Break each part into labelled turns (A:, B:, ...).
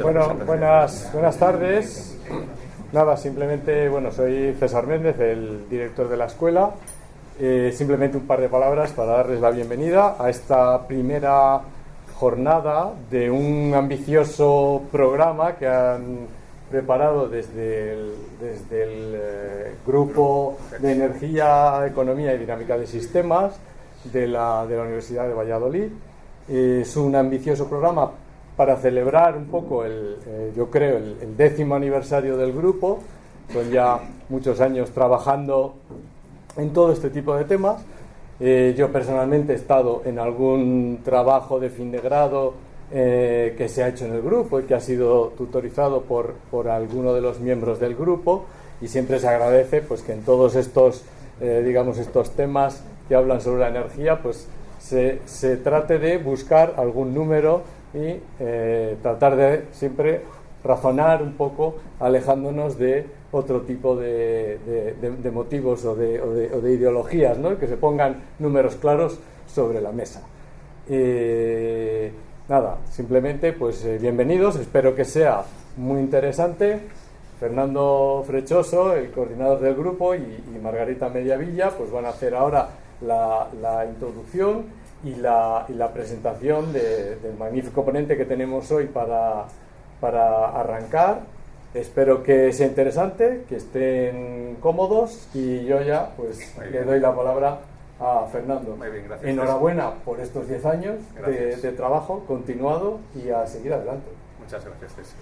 A: Bueno, buenas tardes. Nada, simplemente, soy César Méndez, el director de la escuela. Simplemente un par de palabras para darles la bienvenida a esta primera jornada de un ambicioso programa que han preparado desde el Grupo de Energía, Economía y Dinámica de Sistemas de la Universidad de Valladolid. Es un ambicioso programa para celebrar un poco el 10º aniversario del grupo. Son ya muchos años trabajando en todo este tipo de temas. Yo personalmente he estado en algún trabajo de fin de grado que se ha hecho en el grupo y que ha sido tutorizado por alguno de los miembros del grupo, y siempre se agradece pues que en todos estos estos temas que hablan sobre la energía pues se trate de buscar algún número y tratar de siempre razonar un poco, alejándonos de otro tipo de motivos o de ideologías, ¿no? Que se pongan números claros sobre la mesa. Nada, simplemente pues bienvenidos, espero que sea muy interesante. Fernando Frechoso, el coordinador del grupo, y Margarita Mediavilla pues van a hacer ahora la introducción y la presentación del magnífico ponente que tenemos hoy para arrancar. Espero que sea interesante, que estén cómodos, y yo ya pues le doy la palabra a Fernando.
B: Muy bien, gracias.
A: Enhorabuena por estos 10 años de trabajo continuado y a seguir adelante.
B: Muchas gracias, César.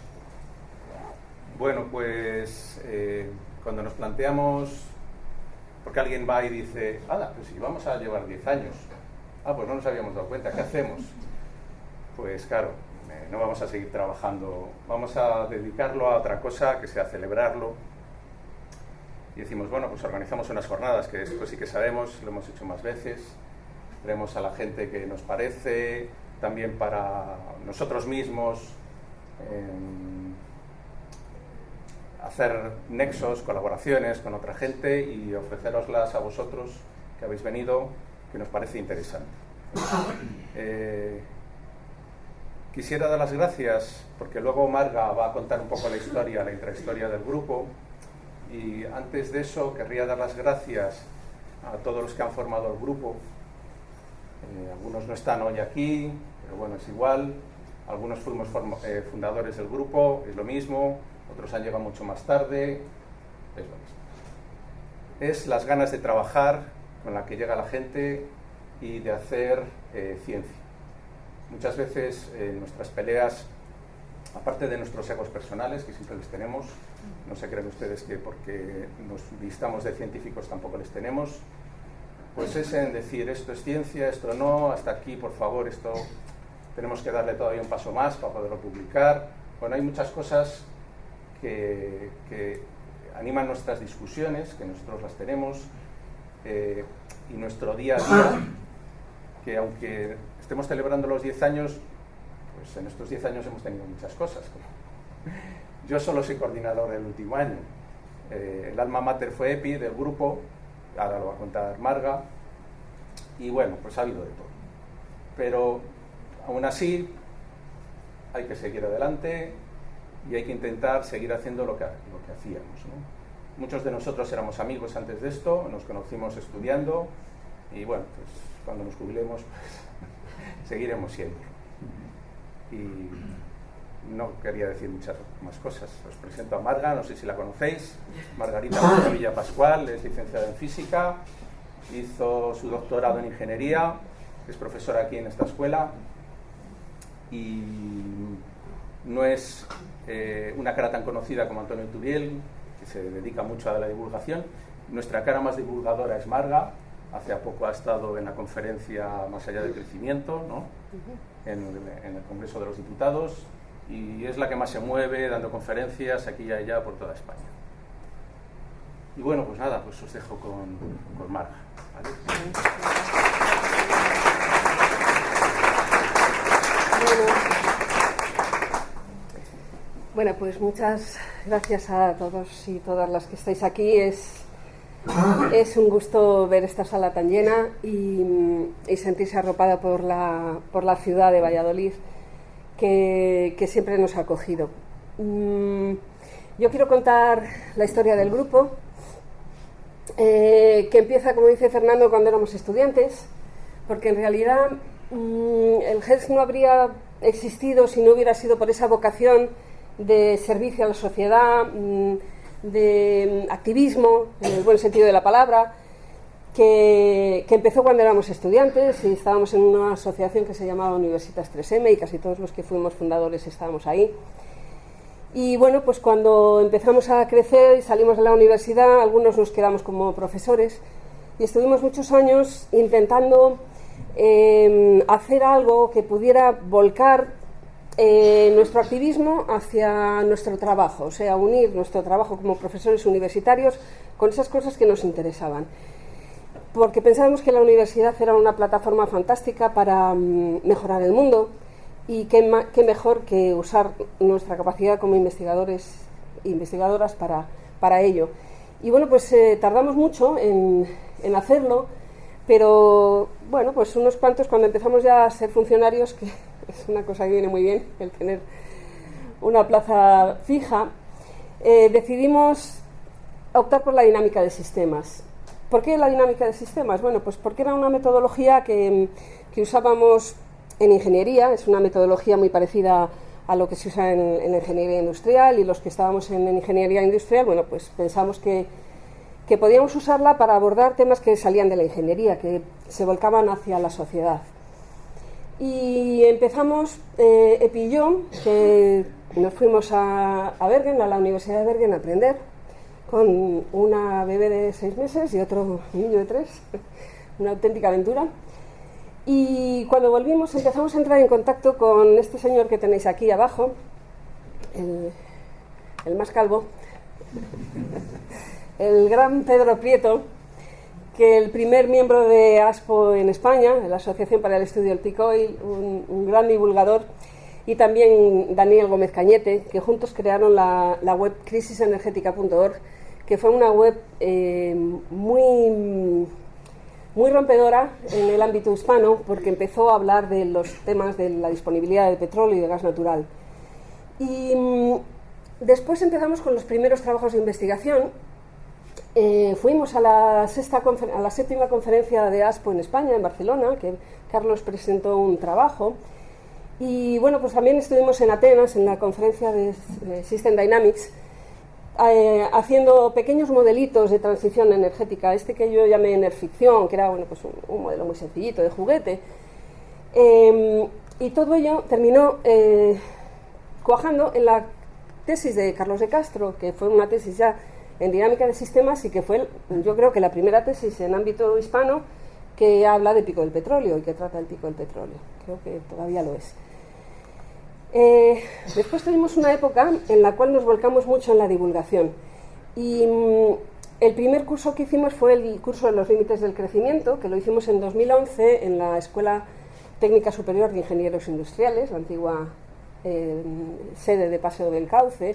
B: Bueno, pues cuando nos planteamos, porque alguien va y dice, pues si vamos a llevar 10 años, pues no nos habíamos dado cuenta, ¿qué hacemos? Pues claro, no vamos a seguir trabajando, vamos a dedicarlo a otra cosa, que sea celebrarlo. Y decimos, pues organizamos unas jornadas, que esto sí que sabemos, lo hemos hecho más veces, traemos a la gente que nos parece, también para nosotros mismos, hacer nexos, colaboraciones con otra gente y ofreceroslas a vosotros que habéis venido, que nos parece interesante. Quisiera dar las gracias, porque luego Marga va a contar un poco la intrahistoria del grupo, y antes de eso querría dar las gracias a todos los que han formado el grupo. Algunos no están hoy aquí, pero es igual. Algunos fuimos fundadores del grupo, es lo mismo. Otros han llegado mucho más tarde, es lo mismo. Es las ganas de trabajar con la que llega la gente y de hacer ciencia. Muchas veces nuestras peleas, aparte de nuestros egos personales, que siempre les tenemos, no se creen ustedes que porque nos vistamos de científicos tampoco les tenemos, pues es en decir, esto es ciencia, esto no, hasta aquí, por favor, esto tenemos que darle todavía un paso más para poderlo publicar. Hay muchas cosas que animan nuestras discusiones, que nosotros las tenemos, y nuestro día a día, que aunque estemos celebrando los 10 años, pues en estos 10 años hemos tenido muchas cosas. Yo solo soy coordinador del último año. El alma mater fue EPI del grupo, ahora lo va a contar Marga, y pues ha habido de todo. Pero aún así hay que seguir adelante y hay que intentar seguir haciendo lo que hacíamos, ¿no? Muchos de nosotros éramos amigos antes de esto, nos conocimos estudiando, y pues cuando nos jubilemos pues seguiremos siendo. Y no quería decir muchas más cosas. Os presento a Marga, no sé si la conocéis. Margarita Mediavilla Pascual es licenciada en física, hizo su doctorado en ingeniería, es profesora aquí en esta escuela, y no es una cara tan conocida como Antonio Turiel, que se dedica mucho a la divulgación. Nuestra cara más divulgadora es Marga. Hace poco ha estado en la conferencia Más allá del crecimiento, ¿no? En el Congreso de los Diputados, y es la que más se mueve dando conferencias aquí y allá por toda España. Y pues nada, pues os dejo con Marga, ¿vale?
C: Bueno, pues muchas gracias a todos y todas las que estáis aquí. Es un gusto ver esta sala tan llena y sentirse arropada por la ciudad de Valladolid, que siempre nos ha acogido. Yo quiero contar la historia del grupo, que empieza, como dice Fernando, cuando éramos estudiantes, porque en realidad el GES no habría existido si no hubiera sido por esa vocación de servicio a la sociedad, de activismo, en el buen sentido de la palabra, que empezó cuando éramos estudiantes y estábamos en una asociación que se llamaba Universitas 3M y casi todos los que fuimos fundadores estábamos ahí. Y bueno, pues cuando empezamos a crecer y salimos de la universidad, algunos nos quedamos como profesores y estuvimos muchos años intentando hacer algo que pudiera volcar nuestro activismo hacia nuestro trabajo, o sea, unir nuestro trabajo como profesores universitarios con esas cosas que nos interesaban. Porque pensábamos que la universidad era una plataforma fantástica para mejorar el mundo y qué mejor que usar nuestra capacidad como investigadores e investigadoras para ello. Y bueno, pues tardamos mucho en hacerlo, pero bueno, pues unos cuantos, cuando empezamos ya a ser funcionarios, que es una cosa que viene muy bien, el tener una plaza fija, decidimos optar por la dinámica de sistemas. ¿Por qué la dinámica de sistemas? Bueno, pues porque era una metodología que usábamos en ingeniería, es una metodología muy parecida a lo que se usa en ingeniería industrial, y los que estábamos en ingeniería industrial, bueno, pues pensamos que podíamos usarla para abordar temas que salían de la ingeniería, que se volcaban hacia la sociedad. Y empezamos, Epi y yo, que nos fuimos a Bergen, a la Universidad de Bergen, a aprender, con una bebé de 6 meses y otro niño de 3, una auténtica aventura. Y cuando volvimos empezamos a entrar en contacto con este señor que tenéis aquí abajo, el más calvo, el gran Pedro Prieto, que el primer miembro de ASPO en España, de la Asociación para el Estudio del TIC-Oil, un gran divulgador, y también Daniel Gómez Cañete, que juntos crearon la web crisisenergética.org, que fue una web muy rompedora en el ámbito hispano, porque empezó a hablar de los temas de la disponibilidad de petróleo y de gas natural. Y después empezamos con los primeros trabajos de investigación. Fuimos a la 7ª conferencia de ASPO en España, en Barcelona, que Carlos presentó un trabajo. Y bueno, pues también estuvimos en Atenas, en la conferencia de System Dynamics, haciendo pequeños modelitos de transición energética, que yo llamé Enerficción, que era, bueno, pues un modelo muy sencillito de juguete. Y todo ello terminó cuajando en la tesis de Carlos de Castro, que fue una tesis ya en dinámica de sistemas y que fue, yo creo que la primera tesis en ámbito hispano que habla de pico del petróleo y que trata el pico del petróleo. Creo que todavía lo es. Después tuvimos una época en la cual nos volcamos mucho en la divulgación, y el primer curso que hicimos fue el curso de los límites del crecimiento, que lo hicimos en 2011 en la Escuela Técnica Superior de Ingenieros Industriales, la antigua sede de Paseo del Cauce,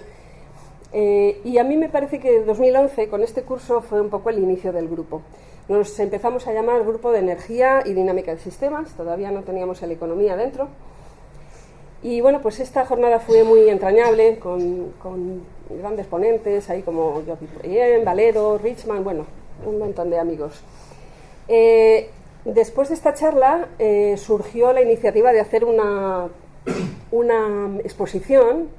C: y a mí me parece que 2011 con este curso fue un poco el inicio del grupo. Nos empezamos a llamar Grupo de Energía y Dinámica de Sistemas, todavía no teníamos el Economía dentro. Y bueno, pues esta jornada fue muy entrañable, con grandes ponentes, ahí como Jordi Preyen, Valero, Richman, bueno, un montón de amigos. Después de esta charla surgió la iniciativa de hacer una exposición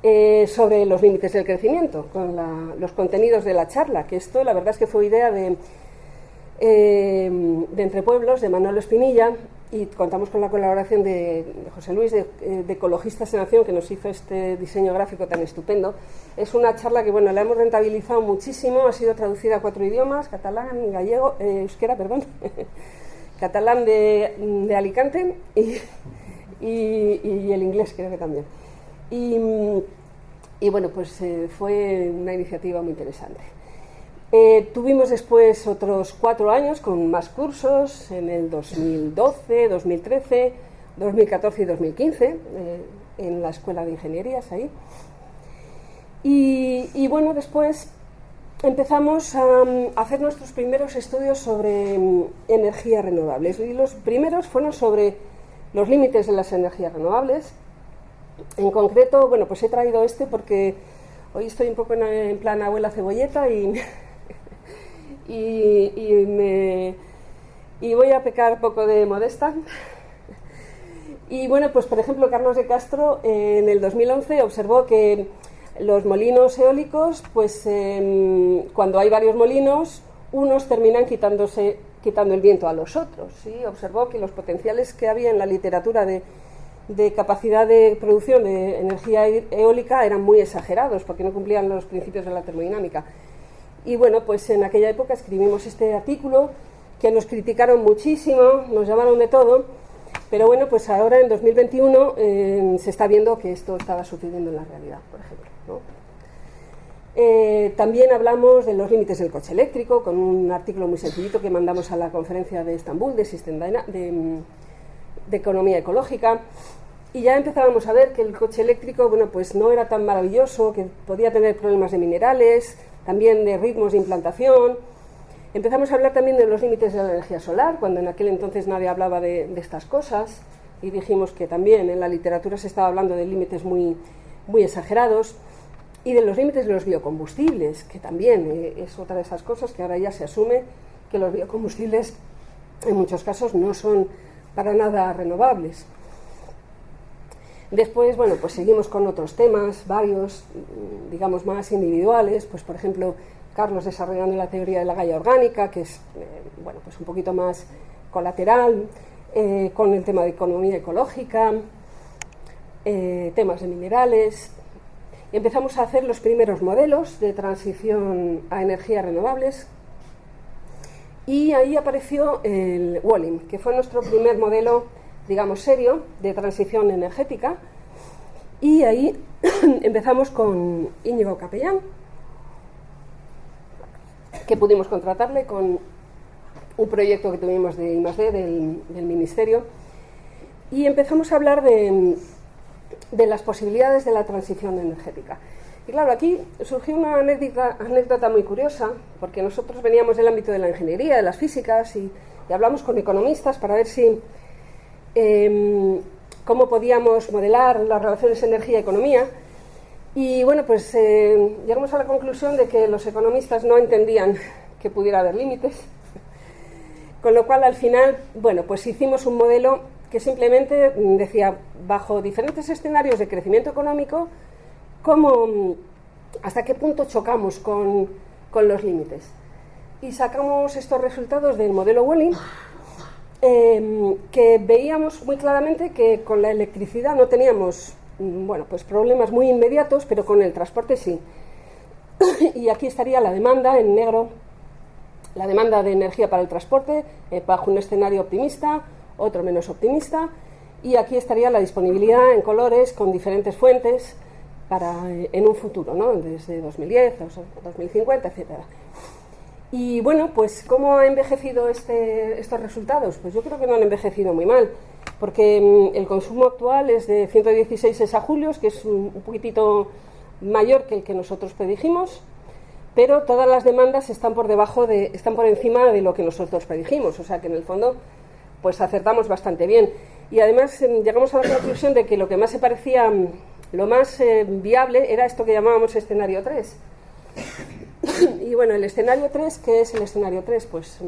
C: sobre los límites del crecimiento, con los contenidos de la charla, que esto la verdad es que fue idea de Entre Pueblos, de Manolo Espinilla, y contamos con la colaboración de José Luis, de Ecologistas en Acción, que nos hizo este diseño gráfico tan estupendo. Es una charla que, bueno, la hemos rentabilizado muchísimo, ha sido traducida a 4 idiomas, catalán, gallego, euskera, perdón, catalán de Alicante y el inglés creo que también. Y bueno, pues fue una iniciativa muy interesante. Tuvimos después otros 4 años con más cursos, en el 2012, 2013, 2014 y 2015, en la Escuela de Ingenierías ahí. Y bueno, después empezamos a hacer nuestros primeros estudios sobre energías renovables, y los primeros fueron sobre los límites de las energías renovables. En concreto, bueno, pues he traído este porque hoy estoy un poco en plan abuela cebolleta y voy a pecar un poco de modesta. Y bueno, pues por ejemplo, Carlos de Castro en el 2011 observó que los molinos eólicos, pues cuando hay varios molinos, unos terminan quitando el viento a los otros, ¿sí? Observó que los potenciales que había en la literatura de capacidad de producción de energía eólica eran muy exagerados porque no cumplían los principios de la termodinámica. Y bueno, pues en aquella época escribimos este artículo que nos criticaron muchísimo, nos llamaron de todo, pero bueno, pues ahora en 2021 se está viendo que esto estaba sucediendo en la realidad, por ejemplo, ¿no? También hablamos de los límites del coche eléctrico, con un artículo muy sencillito que mandamos a la conferencia de Estambul de economía ecológica, y ya empezábamos a ver que el coche eléctrico, bueno, pues no era tan maravilloso, que podía tener problemas de minerales, también de ritmos de implantación. Empezamos a hablar también de los límites de la energía solar, cuando en aquel entonces nadie hablaba de estas cosas, y dijimos que también en la literatura se estaba hablando de límites muy, muy exagerados, y de los límites de los biocombustibles, que también es otra de esas cosas que ahora ya se asume que los biocombustibles en muchos casos no son para nada renovables. Después, bueno, pues seguimos con otros temas, varios, digamos, más individuales, pues por ejemplo, Carlos desarrollando la teoría de la Gaia orgánica, que es, bueno, pues un poquito más colateral, con el tema de economía ecológica, temas de minerales. Y empezamos a hacer los primeros modelos de transición a energías renovables, y ahí apareció el Wolim, que fue nuestro primer modelo, digamos, serio, de transición energética, y ahí empezamos con Íñigo Capellán, que pudimos contratarle con un proyecto que tuvimos de I+D del Ministerio, y empezamos a hablar de las posibilidades de la transición energética. Y claro, aquí surgió una anécdota muy curiosa, porque nosotros veníamos del ámbito de la ingeniería, de las físicas, y hablamos con economistas para ver si cómo podíamos modelar las relaciones energía-economía, y bueno, pues llegamos a la conclusión de que los economistas no entendían que pudiera haber límites, con lo cual al final, bueno, pues hicimos un modelo que simplemente decía, bajo diferentes escenarios de crecimiento económico, hasta qué punto chocamos con los límites. Y sacamos estos resultados del modelo Wolim, que veíamos muy claramente que con la electricidad no teníamos, bueno, pues problemas muy inmediatos, pero con el transporte sí. Y aquí estaría la demanda en negro, la demanda de energía para el transporte, bajo un escenario optimista, otro menos optimista, y aquí estaría la disponibilidad en colores con diferentes fuentes en un futuro, ¿no? Desde 2010, 2050, etcétera. Y bueno, pues ¿cómo ha envejecido estos resultados? Pues yo creo que no han envejecido muy mal, porque el consumo actual es de 116 exajulios, que es un poquitito mayor que el que nosotros predijimos, pero todas las demandas están por encima de lo que nosotros predijimos, o sea que en el fondo pues acertamos bastante bien. Y además llegamos a la conclusión de que lo que más se parecía, lo más viable, era esto que llamábamos escenario 3. Y bueno, el escenario 3, ¿qué es el escenario 3? Pues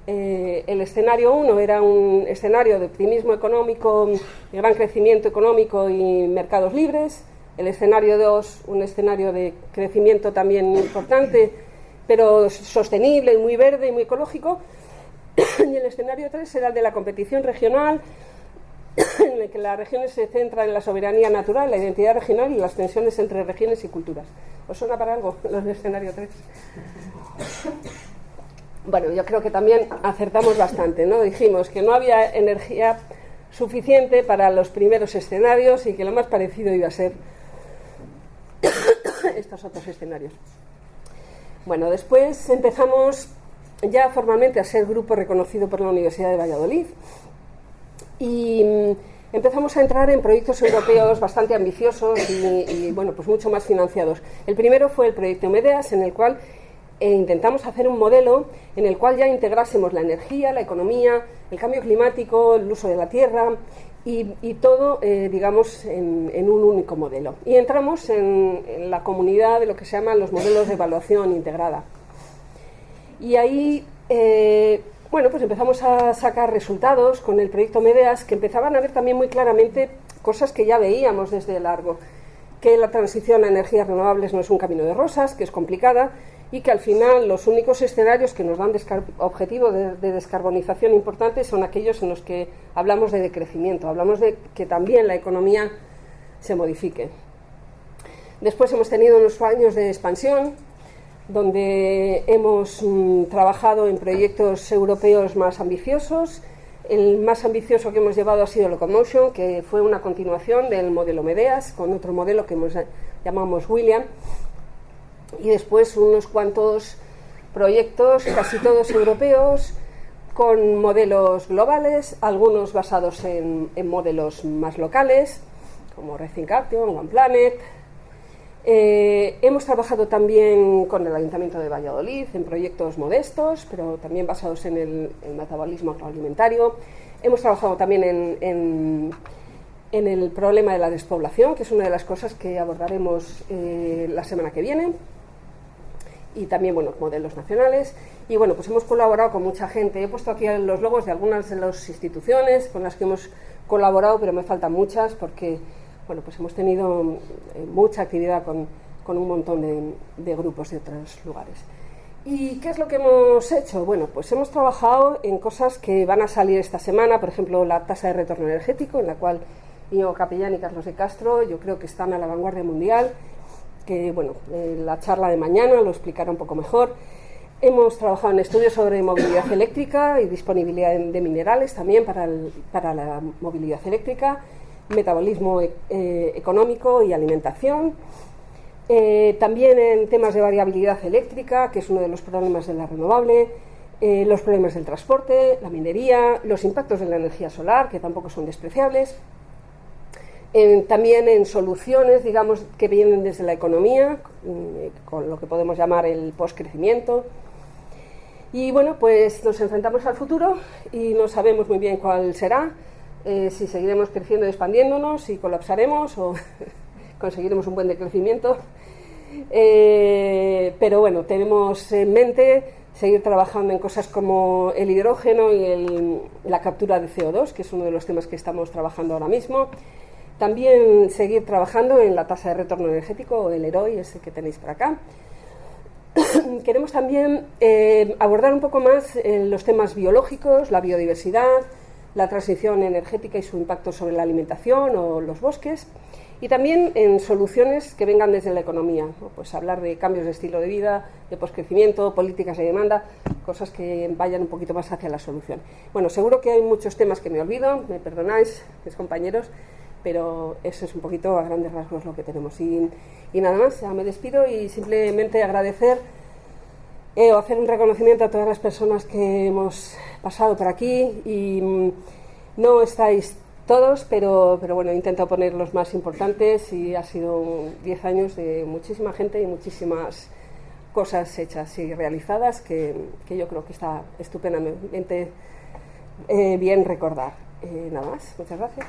C: el escenario 1 era un escenario de optimismo económico, de gran crecimiento económico y mercados libres. El escenario 2, un escenario de crecimiento también importante, pero sostenible, muy verde y muy ecológico. Y el escenario 3 era el de la competición regional, en el que las regiones se centran en la soberanía natural, la identidad regional y las tensiones entre regiones y culturas. ¿Os suena para algo los del escenario 3? Bueno, yo creo que también acertamos bastante, ¿no? Dijimos que no había energía suficiente para los primeros escenarios y que lo más parecido iba a ser estos otros escenarios. Bueno, después empezamos ya formalmente a ser grupo reconocido por la Universidad de Valladolid y empezamos a entrar en proyectos europeos bastante ambiciosos y bueno, pues mucho más financiados. El primero fue el proyecto MEDEAS, en el cual e intentamos hacer un modelo en el cual ya integrásemos la energía, la economía, el cambio climático, el uso de la tierra y todo, digamos, en un único modelo. Y entramos en la comunidad de lo que se llaman los modelos de evaluación integrada. Y ahí, bueno, pues empezamos a sacar resultados con el proyecto MEDEAS, que empezaban a ver también muy claramente cosas que ya veíamos desde largo, que la transición a energías renovables no es un camino de rosas, que es complicada, y que al final los únicos escenarios que nos dan objetivos de descarbonización importantes son aquellos en los que hablamos de decrecimiento, hablamos de que también la economía se modifique. Después hemos tenido unos años de expansión, donde hemos trabajado en proyectos europeos más ambiciosos. El más ambicioso que hemos llevado ha sido Locomotion, que fue una continuación del modelo MEDEAS, con otro modelo que llamamos William. Y después unos cuantos proyectos, casi todos europeos, con modelos globales, algunos basados en modelos más locales, como Rethink Action, One Planet. Hemos trabajado también con el Ayuntamiento de Valladolid en proyectos modestos, pero también basados en el metabolismo agroalimentario. Hemos trabajado también en el problema de la despoblación, que es una de las cosas que abordaremos la semana que viene. Y también, bueno, modelos nacionales. Y bueno, pues hemos colaborado con mucha gente. He puesto aquí los logos de algunas de las instituciones con las que hemos colaborado, pero me faltan muchas porque, bueno, pues hemos tenido mucha actividad con un montón de grupos de otros lugares. ¿Y qué es lo que hemos hecho? Bueno, pues hemos trabajado en cosas que van a salir esta semana, por ejemplo, la tasa de retorno energético, en la cual Íñigo Capellán y Carlos de Castro, yo creo que están a la vanguardia mundial, que, bueno, la charla de mañana lo explicará un poco mejor. Hemos trabajado en estudios sobre movilidad eléctrica y disponibilidad de minerales también para la movilidad eléctrica, metabolismo económico y alimentación. También en temas de variabilidad eléctrica, que es uno de los problemas de la renovable, los problemas del transporte, la minería, los impactos de la energía solar, que tampoco son despreciables. También en soluciones, digamos, que vienen desde la economía, con lo que podemos llamar el postcrecimiento. Y bueno, pues nos enfrentamos al futuro y no sabemos muy bien cuál será, si seguiremos creciendo y expandiéndonos, si colapsaremos o conseguiremos un buen decrecimiento. Pero bueno, tenemos en mente seguir trabajando en cosas como el hidrógeno y la captura de CO2, que es uno de los temas que estamos trabajando ahora mismo. También seguir trabajando en la tasa de retorno energético, o el EROI, ese que tenéis por acá. Queremos también abordar un poco más los temas biológicos, la biodiversidad, la transición energética y su impacto sobre la alimentación o los bosques. Y también en soluciones que vengan desde la economía, ¿no? Pues hablar de cambios de estilo de vida, de poscrecimiento, políticas de demanda, cosas que vayan un poquito más hacia la solución. Bueno, seguro que hay muchos temas que me olvido, me perdonáis, mis compañeros, pero eso es un poquito a grandes rasgos lo que tenemos. Y nada más, ya me despido y simplemente agradecer o hacer un reconocimiento a todas las personas que hemos pasado por aquí y no estáis todos, pero bueno, he intentado poner los más importantes y ha sido 10 años de muchísima gente y muchísimas cosas hechas y realizadas que yo creo que está estupendamente bien recordar. Nada más, muchas gracias.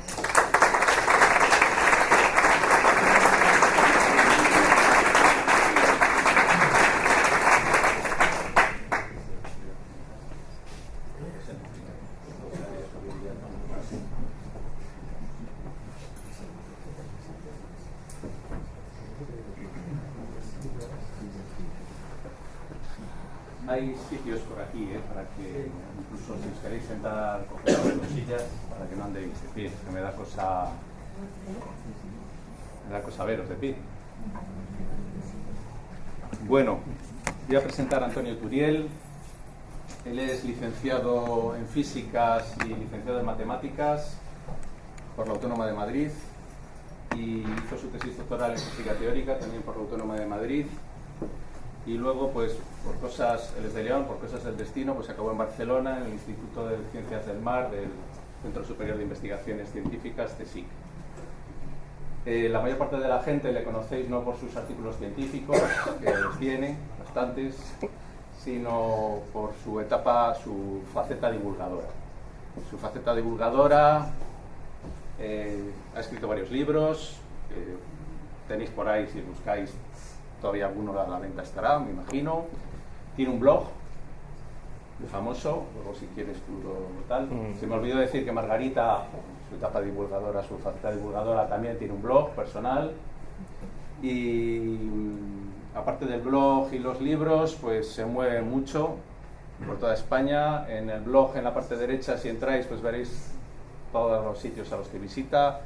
B: Hay sitios por aquí, para que incluso si os queréis sentar, coger las sillas, para que no andéis de pie, que me da cosa veros de pie. Bueno, voy a presentar a Antonio Turiel. Él es licenciado en físicas y licenciado en matemáticas por la Autónoma de Madrid y hizo su tesis doctoral en física teórica también por la Autónoma de Madrid. Y luego, pues, por cosas, él es de León, por cosas del destino, pues acabó en Barcelona, en el Instituto de Ciencias del Mar, del Centro Superior de Investigaciones Científicas, CSIC. La mayor parte de la gente le conocéis no por sus artículos científicos, que los tiene, bastantes, sino por su etapa, su faceta divulgadora. Su faceta divulgadora, ha escrito varios libros, tenéis por ahí, si buscáis, todavía alguno a la venta estará, me imagino. Tiene un blog muy famoso, luego si quieres tú lo tal. Se me olvidó decir que Margarita, su etapa divulgadora, su faceta divulgadora, también tiene un blog personal. Y aparte del blog y los libros, pues se mueve mucho por toda España. En el blog, en la parte derecha, si entráis, pues veréis todos los sitios a los que visita.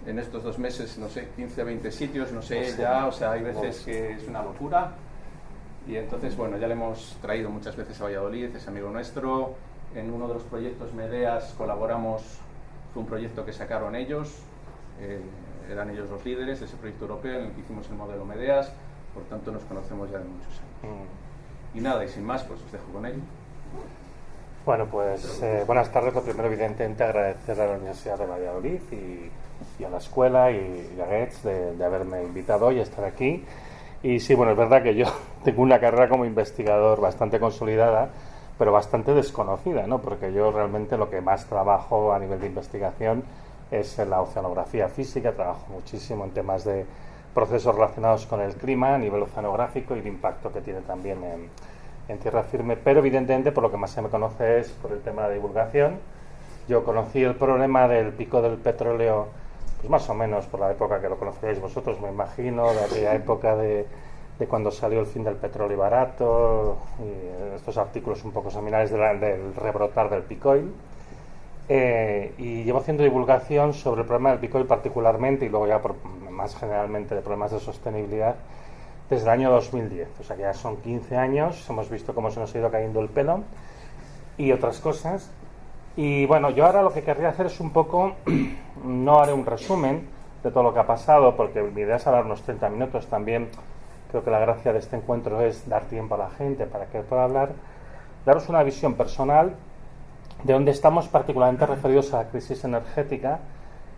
B: En estos 2 meses, no sé, 15 o 20 sitios, no sé ya, o sea, hay veces que es una locura. Y entonces, bueno, ya le hemos traído muchas veces a Valladolid, es amigo nuestro. En uno de los proyectos Medeas colaboramos, fue un proyecto que sacaron ellos, eran ellos los líderes de ese proyecto europeo en el que hicimos el modelo Medeas, por tanto nos conocemos ya de muchos años. Y nada, y sin más, pues os dejo con él.
D: Bueno, pues buenas tardes. Lo primero, evidentemente, agradecer a la Universidad de Valladolid y a la escuela y a Goetz de haberme invitado hoy a estar aquí. Y sí, bueno, es verdad que yo tengo una carrera como investigador bastante consolidada, pero bastante desconocida, ¿no? Porque yo realmente lo que más trabajo a nivel de investigación es en la oceanografía física. Trabajo muchísimo en temas de procesos relacionados con el clima a nivel oceanográfico y el impacto que tiene también en tierra firme, pero evidentemente por lo que más se me conoce es por el tema de la divulgación. Yo conocí el problema del pico del petróleo pues más o menos por la época que lo conocíais vosotros, me imagino, de aquella época de cuando salió el fin del petróleo barato y estos artículos un poco seminales del rebrotar del peak oil. Y llevo haciendo divulgación sobre el problema del peak oil particularmente y luego ya más generalmente de problemas de sostenibilidad desde el año 2010, o sea que ya son 15 años, hemos visto cómo se nos ha ido cayendo el pelo y otras cosas. Y bueno, yo ahora lo que querría hacer es un poco, no haré un resumen de todo lo que ha pasado, porque mi idea es hablar unos 30 minutos también. Creo que la gracia de este encuentro es dar tiempo a la gente para que pueda hablar, daros una visión personal de dónde estamos particularmente referidos a la crisis energética,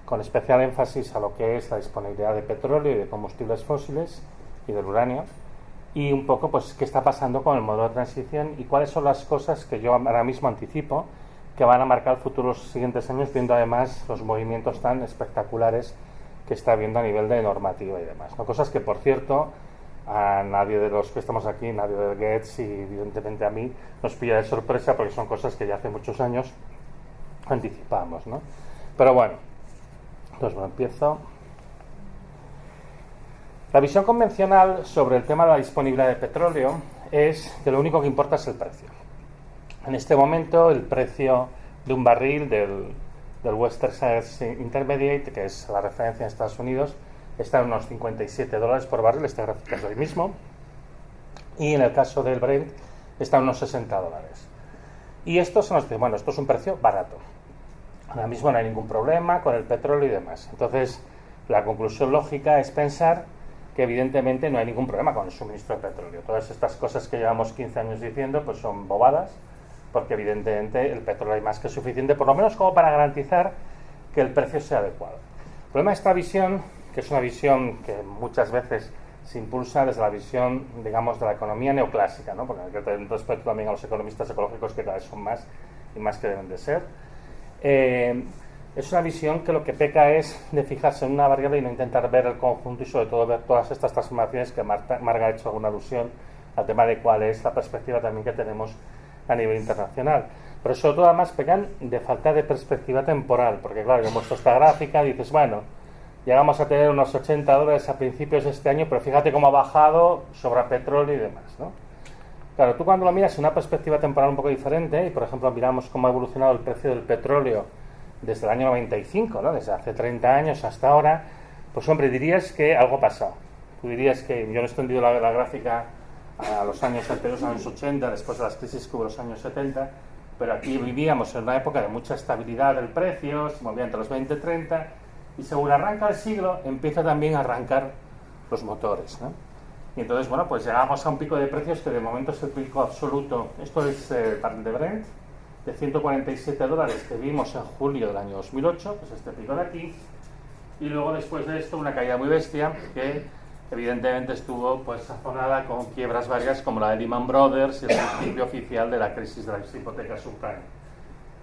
D: con especial énfasis a lo que es la disponibilidad de petróleo y de combustibles fósiles y del uranio, y un poco pues qué está pasando con el modelo de transición y cuáles son las cosas que yo ahora mismo anticipo que van a marcar el futuro los siguientes años, viendo además los movimientos tan espectaculares que está habiendo a nivel de normativa y demás, ¿no? Cosas que, por cierto, a nadie de los que estamos aquí, nadie de Goetz y evidentemente a mí, nos pilla de sorpresa porque son cosas que ya hace muchos años anticipamos, ¿no? Pero bueno, entonces bueno, empiezo. La visión convencional sobre el tema de la disponibilidad de petróleo es que lo único que importa es el precio. En este momento el precio de un barril del West Texas Intermediate, que es la referencia en Estados Unidos, está en unos $57 por barril, esta gráfica es hoy mismo, y en el caso del Brent está en unos $60. Y esto se nos dice, bueno, esto es un precio barato. Ahora mismo no hay ningún problema con el petróleo y demás. Entonces, la conclusión lógica es pensar que evidentemente no hay ningún problema con el suministro de petróleo. Todas estas cosas que llevamos 15 años diciendo pues son bobadas, porque evidentemente el petróleo hay más que suficiente, por lo menos como para garantizar que el precio sea adecuado. El problema de esta visión, que es una visión que muchas veces se impulsa desde la visión, digamos, de la economía neoclásica, ¿no? Porque respecto también a los economistas ecológicos, que cada vez son más y más que deben de ser, es una visión que lo que peca es de fijarse en una variable y no intentar ver el conjunto y sobre todo ver todas estas transformaciones que Marga ha hecho alguna alusión al tema de cuál es la perspectiva también que tenemos a nivel internacional. Pero sobre todo además pecan de falta de perspectiva temporal, porque claro, yo muestro esta gráfica y dices, bueno, llegamos a tener unos $80 a principios de este año, pero fíjate cómo ha bajado, sobra petróleo y demás, ¿no? Claro, tú cuando lo miras en una perspectiva temporal un poco diferente, y por ejemplo miramos cómo ha evolucionado el precio del petróleo desde el año 95, ¿no? Desde hace 30 años hasta ahora, pues hombre, dirías que algo ha pasado. Tú dirías que yo no he extendido la gráfica a los años anteriores, a los años 80, después de las crisis que hubo en los años 70, pero aquí vivíamos en una época de mucha estabilidad del precio, se movía entre los 20 y 30, y según arranca el siglo, empieza también a arrancar los motores, ¿no? Y entonces, bueno, pues llegamos a un pico de precios que de momento es el pico absoluto. Esto es el barril de Brent, de $147 que vimos en julio del año 2008, pues este pico de aquí, y luego después de esto una caída muy bestia que evidentemente estuvo pues sazonada con quiebras varias como la de Lehman Brothers y el principio oficial de la crisis de las hipotecas subprime.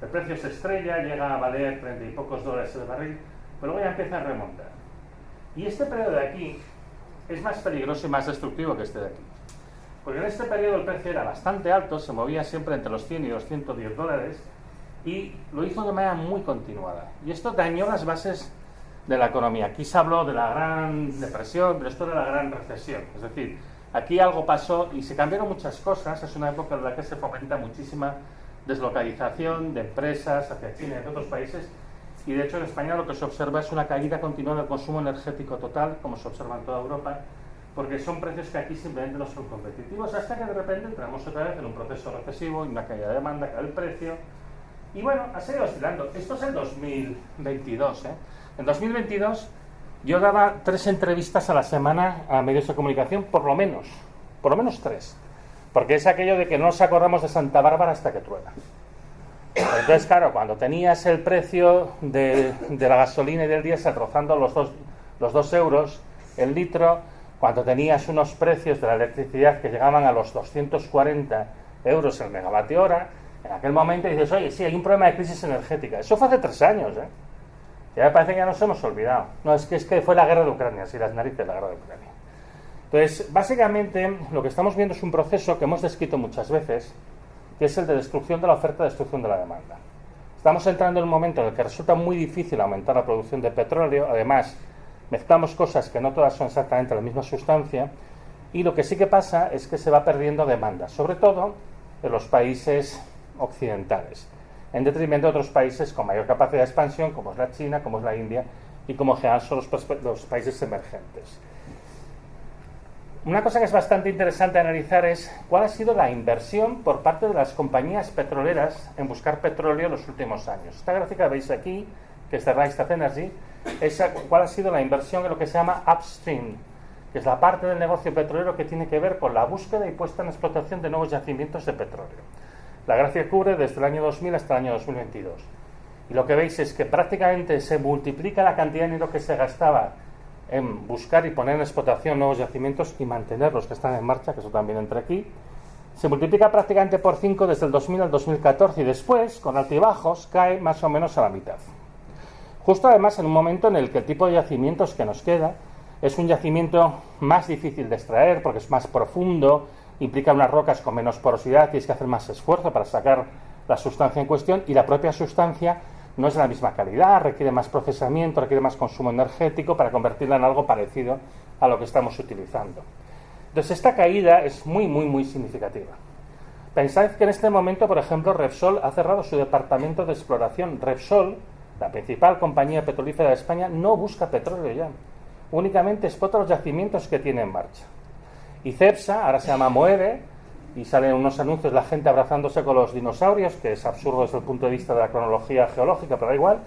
D: El precio se estrella, llega a valer 30 y pocos dólares el barril, pero luego ya empieza a remontar. Y este periodo de aquí es más peligroso y más destructivo que este de aquí. Porque en este periodo el precio era bastante alto, se movía siempre entre los 100 y los 110 dólares, y lo hizo de manera muy continuada. Y esto dañó las bases de la economía. Aquí se habló de la gran depresión, pero esto era la gran recesión. Es decir, aquí algo pasó y se cambiaron muchas cosas. Es una época en la que se fomenta muchísima deslocalización de empresas hacia China y hacia otros países. Y de hecho en España lo que se observa es una caída continua del consumo energético total, como se observa en toda Europa, porque son precios que aquí simplemente no son competitivos, hasta que de repente entramos otra vez en un proceso recesivo y una caída de demanda, cae el precio. Y bueno, ha seguido oscilando. Esto es el 2022, ¿eh? En 2022 yo daba 3 entrevistas a la semana a medios de comunicación, por lo menos 3, porque es aquello de que no nos acordamos de Santa Bárbara hasta que truena. Entonces, claro, cuando tenías el precio de la gasolina y del diésel rozando los 2 euros el litro, cuando tenías unos precios de la electricidad que llegaban a los 240 euros el megavatio hora, en aquel momento dices, oye, sí, hay un problema de crisis energética. Eso fue hace 3 años, ¿eh? Ya me parece que ya nos hemos olvidado. No, es que fue la guerra de Ucrania, sí, las narices, la guerra de Ucrania. Entonces, básicamente, lo que estamos viendo es un proceso que hemos descrito muchas veces, que es el de destrucción de la oferta, destrucción de la demanda. Estamos entrando en un momento en el que resulta muy difícil aumentar la producción de petróleo. Además, mezclamos cosas que no todas son exactamente la misma sustancia, y lo que sí que pasa es que se va perdiendo demanda, sobre todo en los países occidentales, en detrimento de otros países con mayor capacidad de expansión, como es la China, como es la India, y como en general son los países emergentes. Una cosa que es bastante interesante analizar es cuál ha sido la inversión por parte de las compañías petroleras en buscar petróleo en los últimos años. Esta gráfica que veis aquí, que es de Rystad Energy, es cuál ha sido la inversión en lo que se llama upstream, que es la parte del negocio petrolero que tiene que ver con la búsqueda y puesta en explotación de nuevos yacimientos de petróleo. La gráfica cubre desde el año 2000 hasta el año 2022. Y lo que veis es que prácticamente se multiplica la cantidad de dinero que se gastaba en buscar y poner en explotación nuevos yacimientos y mantener los que están en marcha, que eso también entra aquí. Se multiplica prácticamente por 5 desde el 2000 al 2014 y después, con altibajos, cae más o menos a la mitad. Justo además en un momento en el que el tipo de yacimientos que nos queda es un yacimiento más difícil de extraer porque es más profundo, implica unas rocas con menos porosidad, tienes que hacer más esfuerzo para sacar la sustancia en cuestión, y la propia sustancia no es de la misma calidad, requiere más procesamiento, requiere más consumo energético para convertirla en algo parecido a lo que estamos utilizando. Entonces esta caída es muy, muy, muy significativa. Pensad que en este momento, por ejemplo, Repsol ha cerrado su departamento de exploración. Repsol, la principal compañía petrolífera de España, no busca petróleo ya. Únicamente explota los yacimientos que tiene en marcha. Y Cepsa, ahora se llama Moeve, y salen unos anuncios, la gente abrazándose con los dinosaurios, que es absurdo desde el punto de vista de la cronología geológica, pero da igual.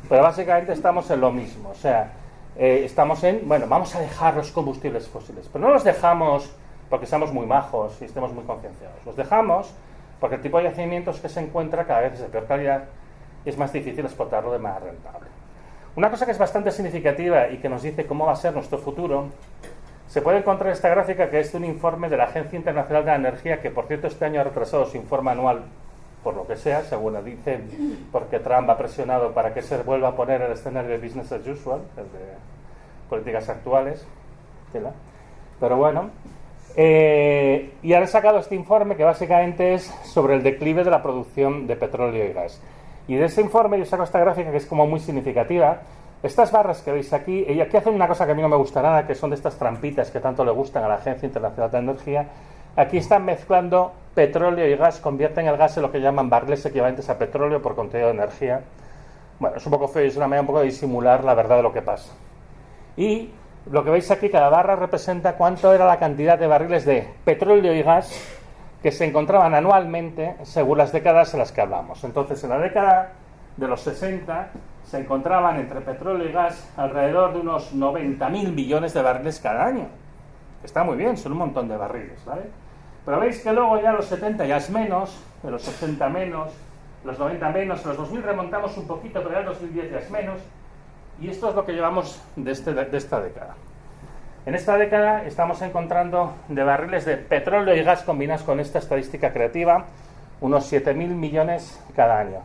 D: Pero básicamente estamos en lo mismo. O sea, estamos en, bueno, vamos a dejar los combustibles fósiles. Pero no los dejamos porque seamos muy majos y estemos muy concienciados. Los dejamos porque el tipo de yacimientos que se encuentra cada vez es de peor calidad y es más difícil explotarlo de manera rentable. Una cosa que es bastante significativa y que nos dice cómo va a ser nuestro futuro, se puede encontrar esta gráfica, que es de un informe de la Agencia Internacional de la Energía, que por cierto este año ha retrasado su informe anual, por lo que sea, según dicen, porque Trump ha presionado para que se vuelva a poner el escenario de business as usual, el de políticas actuales. Pero bueno, y han sacado este informe que básicamente es sobre el declive de la producción de petróleo y gas. Y de ese informe yo saco esta gráfica que es como muy significativa. Estas barras que veis aquí, y aquí hacen una cosa que a mí no me gusta nada, que son de estas trampitas que tanto le gustan a la Agencia Internacional de Energía. Aquí están mezclando petróleo y gas, convierten el gas en lo que llaman barriles equivalentes a petróleo por contenido de energía. Bueno, es un poco feo y es una manera un poco de disimular la verdad de lo que pasa. Y lo que veis aquí, cada barra representa cuánto era la cantidad de barriles de petróleo y gas que se encontraban anualmente según las décadas en las que hablamos. Entonces, en la década de los 60 se encontraban entre petróleo y gas alrededor de unos 90.000 millones de barriles cada año. Está muy bien, son un montón de barriles, ¿vale? Pero veis que luego ya los 70 ya es menos, de los 80 menos, los 90 menos, los 2000 remontamos un poquito, pero ya el 2010 ya es menos. Y esto es lo que llevamos de esta década. En esta década estamos encontrando de barriles de petróleo y gas combinados con esta estadística creativa, unos 7.000 millones cada año.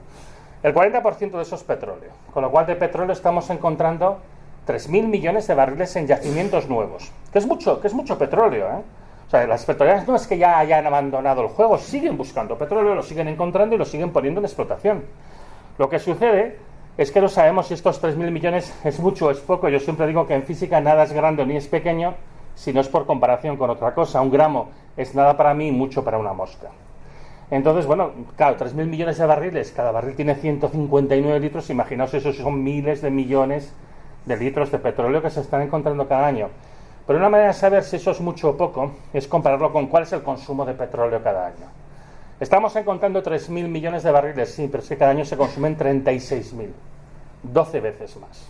D: El 40% de eso es petróleo, con lo cual de petróleo estamos encontrando 3.000 millones de barriles en yacimientos nuevos, que es mucho petróleo, ¿eh? O sea, las petroleras no es que ya hayan abandonado el juego, siguen buscando petróleo, lo siguen encontrando y lo siguen poniendo en explotación. Lo que sucede es que no sabemos si estos 3.000 millones es mucho o es poco. Yo siempre digo que en física nada es grande ni es pequeño, si no es por comparación con otra cosa. Un gramo es nada para mí y mucho para una mosca. Entonces, bueno, claro, 3.000 millones de barriles, cada barril tiene 159 litros, imaginaos, esos son miles de millones de litros de petróleo que se están encontrando cada año. Pero una manera de saber si eso es mucho o poco es compararlo con cuál es el consumo de petróleo cada año. Estamos encontrando 3.000 millones de barriles, sí, pero es que cada año se consumen 36.000, 12 veces más.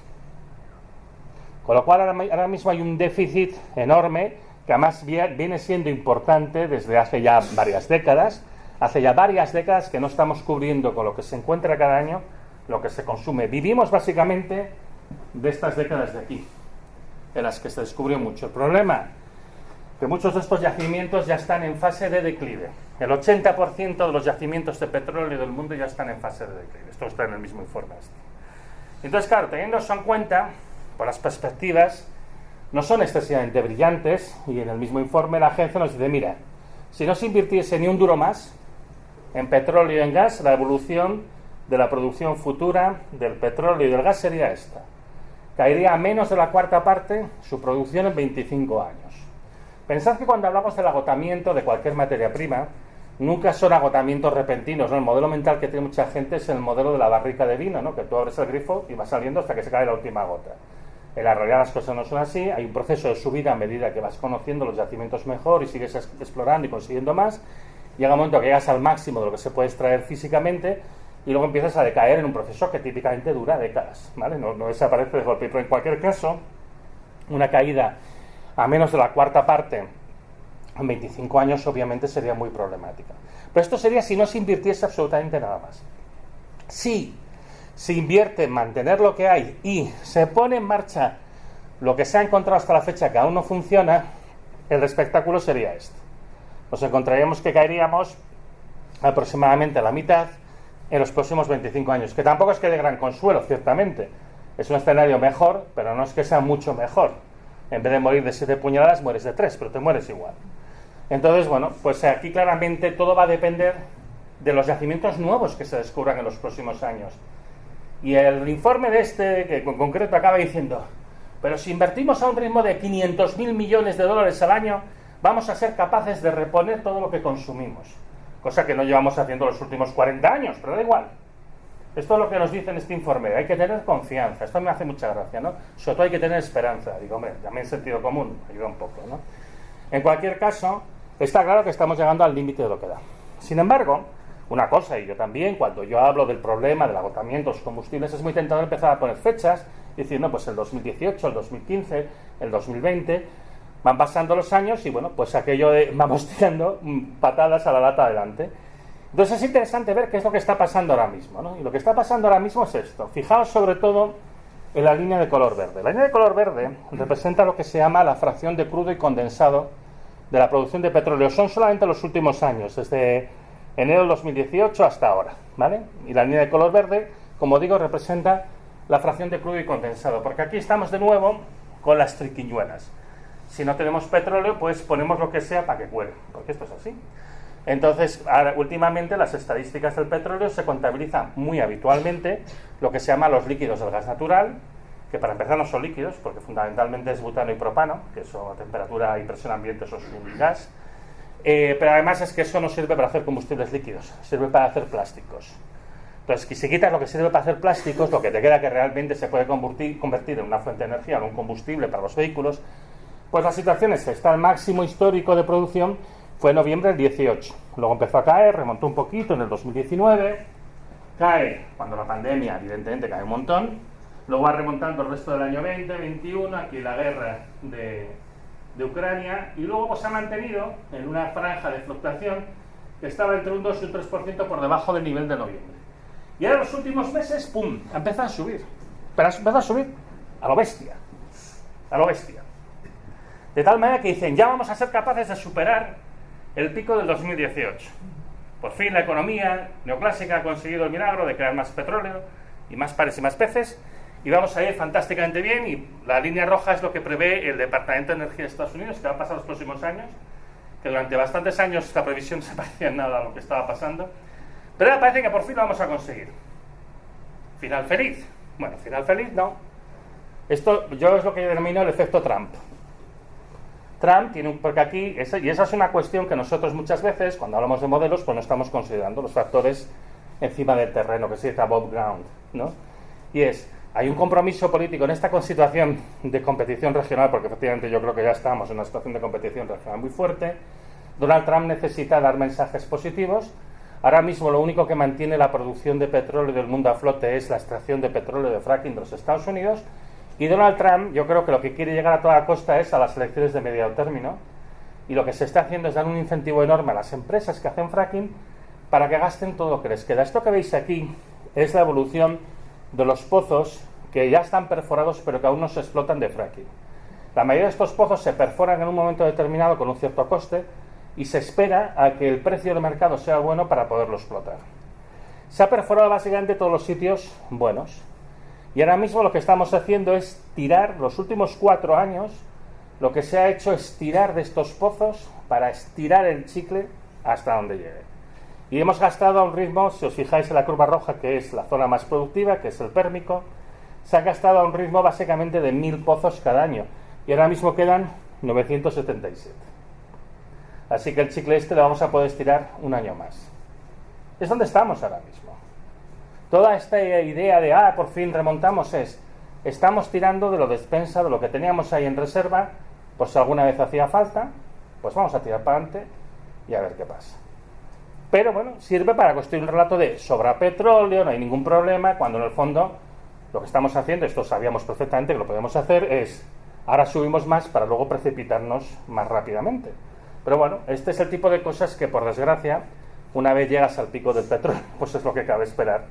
D: Con lo cual ahora mismo hay un déficit enorme que además viene siendo importante desde hace ya varias décadas. Hace ya varias décadas que no estamos cubriendo con lo que se encuentra cada año lo que se consume. Vivimos básicamente de estas décadas de aquí, en las que se descubrió mucho. El problema, que muchos de estos yacimientos ya están en fase de declive. El 80% de los yacimientos de petróleo del mundo ya están en fase de declive. Esto está en el mismo informe. Entonces, claro, teniendo eso en cuenta, pues las perspectivas no son excesivamente brillantes, y en el mismo informe la agencia nos dice, mira, si no se invirtiese ni un duro más en petróleo y en gas, la evolución de la producción futura del petróleo y del gas sería esta. Caería a menos de la cuarta parte su producción en 25 años. Pensad que cuando hablamos del agotamiento de cualquier materia prima, nunca son agotamientos repentinos, ¿no? El modelo mental que tiene mucha gente es el modelo de la barrica de vino, ¿no? Que tú abres el grifo y va saliendo hasta que se cae la última gota. En la realidad las cosas no son así, hay un proceso de subida a medida que vas conociendo los yacimientos mejor y sigues explorando y consiguiendo más. Llega un momento que llegas al máximo de lo que se puede extraer físicamente y luego empiezas a decaer en un proceso que típicamente dura décadas, ¿vale? No desaparece de golpe, pero en cualquier caso, una caída a menos de la cuarta parte en 25 años obviamente sería muy problemática. Pero esto sería si no se invirtiese absolutamente nada más. Si se invierte en mantener lo que hay y se pone en marcha lo que se ha encontrado hasta la fecha que aún no funciona, el espectáculo sería este. Nos encontraríamos que caeríamos aproximadamente a la mitad en los próximos 25 años, que tampoco es que de gran consuelo, ciertamente. Es un escenario mejor, pero no es que sea mucho mejor. En vez de morir de 7 puñaladas, mueres de 3, pero te mueres igual. Entonces, bueno, pues aquí claramente todo va a depender de los yacimientos nuevos que se descubran en los próximos años. Y el informe de que en concreto acaba diciendo, pero si invertimos a un ritmo de 500.000 millones de dólares al año, vamos a ser capaces de reponer todo lo que consumimos. Cosa que no llevamos haciendo los últimos 40 años, pero da igual. Esto es lo que nos dice en este informe. Hay que tener confianza. Esto me hace mucha gracia, ¿no? Sobre todo hay que tener esperanza. Digo, hombre, también sentido común ayuda un poco, ¿no? En cualquier caso, está claro que estamos llegando al límite de lo que da. Sin embargo, una cosa, y yo también, cuando yo hablo del problema del agotamiento de los combustibles, es muy tentador empezar a poner fechas y decir, no, pues el 2018, el 2015, el 2020, van pasando los años y, bueno, pues aquello de vamos tirando patadas a la lata adelante. Entonces es interesante ver qué es lo que está pasando ahora mismo, ¿no? Y lo que está pasando ahora mismo es esto. Fijaos sobre todo en la línea de color verde. La línea de color verde representa lo que se llama la fracción de crudo y condensado de la producción de petróleo. Son solamente los últimos años, desde enero del 2018 hasta ahora, ¿vale? Y la línea de color verde, como digo, representa la fracción de crudo y condensado, porque aquí estamos de nuevo con las triquiñuelas. Si no tenemos petróleo, pues ponemos lo que sea para que cuele, porque esto es así. Entonces, ahora, últimamente las estadísticas del petróleo se contabilizan muy habitualmente lo que se llama los líquidos del gas natural, que para empezar no son líquidos, porque fundamentalmente es butano y propano, que eso a temperatura y presión ambiente eso es un gas, pero además es que eso no sirve para hacer combustibles líquidos, sirve para hacer plásticos. Entonces, si quitas lo que sirve para hacer plásticos, lo que te queda que realmente se puede convertir en una fuente de energía, en un combustible para los vehículos, pues la situación es esta. El máximo histórico de producción fue en noviembre del 18. Luego empezó a caer, remontó un poquito en el 2019, cae cuando la pandemia, evidentemente, cae un montón, luego va remontando el resto del año 20, 21, aquí la guerra de Ucrania, y luego pues, se ha mantenido en una franja de fluctuación que estaba entre un 2 y un 3% por debajo del nivel de noviembre. Y ahora en los últimos meses, ¡pum!, empezó a subir. Pero empezó a subir a lo bestia, a lo bestia. De tal manera que dicen, ya vamos a ser capaces de superar el pico del 2018. Por fin la economía neoclásica ha conseguido el milagro de crear más petróleo y más pares y más peces, y vamos a ir fantásticamente bien, y la línea roja es lo que prevé el Departamento de Energía de Estados Unidos, que va a pasar los próximos años, que durante bastantes años esta previsión se parecía en nada a lo que estaba pasando, pero ahora parece que por fin lo vamos a conseguir. ¿Final feliz? Bueno, final feliz no. Esto yo es lo que yo denomino el efecto Trump. Trump tiene porque aquí, y esa es una cuestión que nosotros muchas veces, cuando hablamos de modelos, pues no estamos considerando los factores encima del terreno, que se dice above ground, ¿no? Y hay un compromiso político en esta situación de competición regional, porque efectivamente yo creo que ya estamos en una situación de competición regional muy fuerte. Donald Trump necesita dar mensajes positivos. Ahora mismo lo único que mantiene la producción de petróleo del mundo a flote es la extracción de petróleo de fracking de los Estados Unidos. Y Donald Trump, yo creo que lo que quiere llegar a toda costa es a las elecciones de medio término. Y lo que se está haciendo es dar un incentivo enorme a las empresas que hacen fracking para que gasten todo lo que les queda. Esto que veis aquí es la evolución de los pozos que ya están perforados pero que aún no se explotan de fracking. La mayoría de estos pozos se perforan en un momento determinado con un cierto coste y se espera a que el precio del mercado sea bueno para poderlo explotar. Se ha perforado básicamente todos los sitios buenos. Y ahora mismo lo que estamos haciendo es tirar, los últimos 4 años, lo que se ha hecho es tirar de estos pozos para estirar el chicle hasta donde llegue. Y hemos gastado a un ritmo, si os fijáis en la curva roja, que es la zona más productiva, que es el pérmico, se ha gastado a un ritmo básicamente de 1000 pozos cada año. Y ahora mismo quedan 977. Así que el chicle este lo vamos a poder estirar un año más. Es donde estamos ahora mismo. Toda esta idea de, por fin remontamos, estamos tirando de lo despensa, de lo que teníamos ahí en reserva, por si alguna vez hacía falta, pues vamos a tirar para adelante y a ver qué pasa. Pero bueno, sirve para construir un relato de sobra petróleo, no hay ningún problema, cuando en el fondo lo que estamos haciendo, esto sabíamos perfectamente que lo podemos hacer, es ahora subimos más para luego precipitarnos más rápidamente. Pero bueno, este es el tipo de cosas que, por desgracia, una vez llegas al pico del petróleo, pues es lo que cabe esperar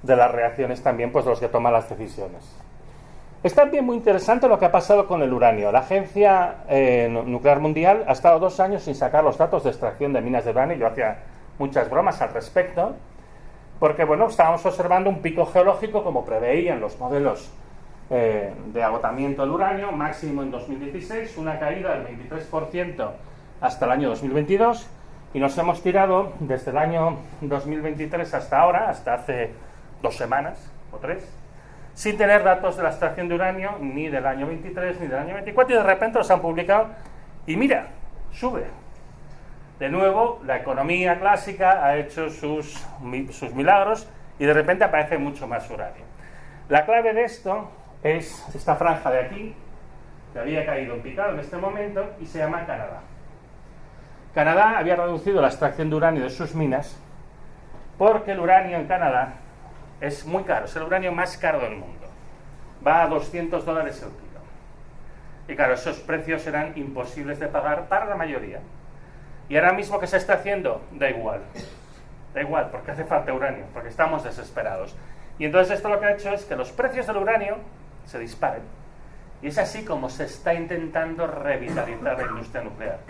D: de las reacciones también, pues de los que toman las decisiones. Es también muy interesante lo que ha pasado con el uranio. La Agencia Nuclear Mundial ha estado 2 años sin sacar los datos de extracción de minas de uranio. Yo hacía muchas bromas al respecto, porque bueno, estábamos observando un pico geológico como preveían los modelos de agotamiento del uranio, máximo en 2016, una caída del 23% hasta el año 2022, y nos hemos tirado desde el año 2023 hasta ahora, hasta hace 2 semanas o 3, sin tener datos de la extracción de uranio ni del año 23 ni del año 24, y de repente los han publicado y mira, sube. De nuevo, la economía clásica ha hecho sus milagros y de repente aparece mucho más uranio. La clave de esto es esta franja de aquí, que había caído en picado en este momento, y se llama Canadá. Canadá había reducido la extracción de uranio de sus minas porque el uranio en Canadá es muy caro, es el uranio más caro del mundo. Va a $200 el kilo. Y claro, esos precios eran imposibles de pagar para la mayoría. Y ahora mismo, ¿qué se está haciendo? Da igual, porque hace falta uranio, porque estamos desesperados. Y entonces esto lo que ha hecho es que los precios del uranio se disparen. Y es así como se está intentando revitalizar la industria nuclear.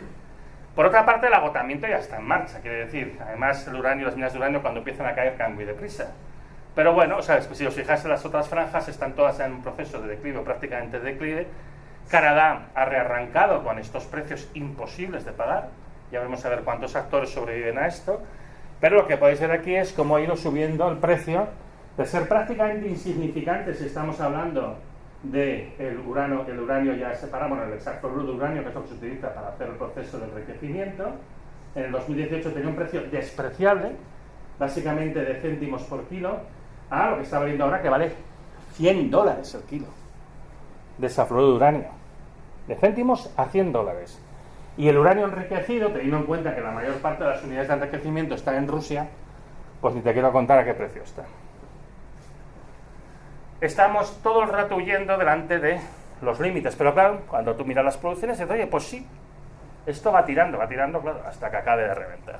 D: Por otra parte, el agotamiento ya está en marcha, quiere decir, además el uranio, las minas de uranio cuando empiezan a caer caen muy deprisa. Pero bueno, sabes que si os fijáis en las otras franjas, están todas en un proceso de declive, prácticamente de declive. Canadá ha rearrancado con estos precios imposibles de pagar. Ya veremos a ver cuántos actores sobreviven a esto. Pero lo que podéis ver aquí es cómo ha ido subiendo el precio, de ser prácticamente insignificante si estamos hablando del uranio ya separamos el hexafluoruro de uranio, que es lo que se utiliza para hacer el proceso de enriquecimiento. En el 2018 tenía un precio despreciable, básicamente de céntimos por kilo, a lo que está valiendo ahora, que vale $100 el kilo de hexafluoruro de uranio. De céntimos a $100. Y el uranio enriquecido, teniendo en cuenta que la mayor parte de las unidades de enriquecimiento están en Rusia, pues ni te quiero contar a qué precio está. Estamos todo el rato huyendo delante de los límites, pero claro, cuando tú miras las producciones, dices, oye, pues sí, esto va tirando, claro, hasta que acabe de reventar.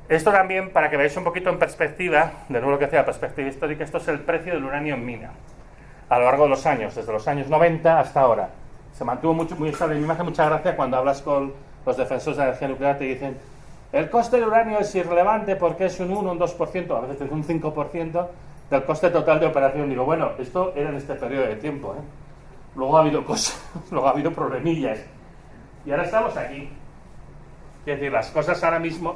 D: Esto también, para que veáis un poquito en perspectiva, de nuevo lo que decía, perspectiva histórica, esto es el precio del uranio en mina. a lo largo de los años, desde los años 90 hasta ahora. Se mantuvo muy estable. A mí me hace mucha gracia cuando hablas con los defensores de la energía nuclear, te dicen el coste del uranio es irrelevante porque es un 1, un 2%, a veces es un 5% del coste total de operación. Digo, bueno, esto era en este periodo de tiempo, ¿eh? Luego ha habido cosas, luego ha habido problemillas. Y ahora estamos aquí. Es decir, las cosas ahora mismo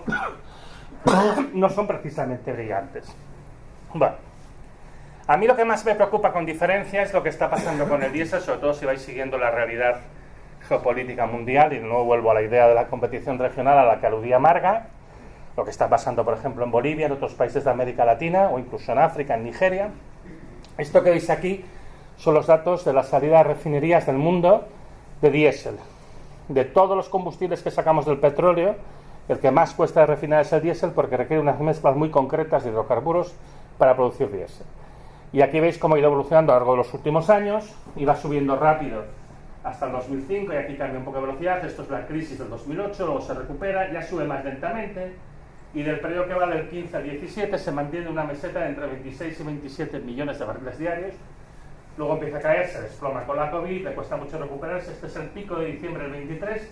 D: no son precisamente brillantes. Bueno, a mí lo que más me preocupa con diferencia es lo que está pasando con el diésel, sobre todo si vais siguiendo la realidad geopolítica mundial, y de nuevo vuelvo a la idea de la competición regional a la que aludía Marga, lo que está pasando, por ejemplo, en Bolivia, en otros países de América Latina, o incluso en África, en Nigeria. Esto que veis aquí son los datos de la salida de refinerías del mundo de diésel. De todos los combustibles que sacamos del petróleo, el que más cuesta de refinar es el diésel porque requiere unas mezclas muy concretas de hidrocarburos para producir diésel. Y aquí veis cómo ha ido evolucionando a lo largo de los últimos años, iba subiendo rápido hasta el 2005 y aquí cambia un poco de velocidad. Esto es la crisis del 2008, luego se recupera, ya sube más lentamente y del periodo que va del 15 al 17 se mantiene una meseta de entre 26 y 27 millones de barriles diarios. Luego empieza a caer, se desploma con la COVID, le cuesta mucho recuperarse. Este es el pico de diciembre del 23,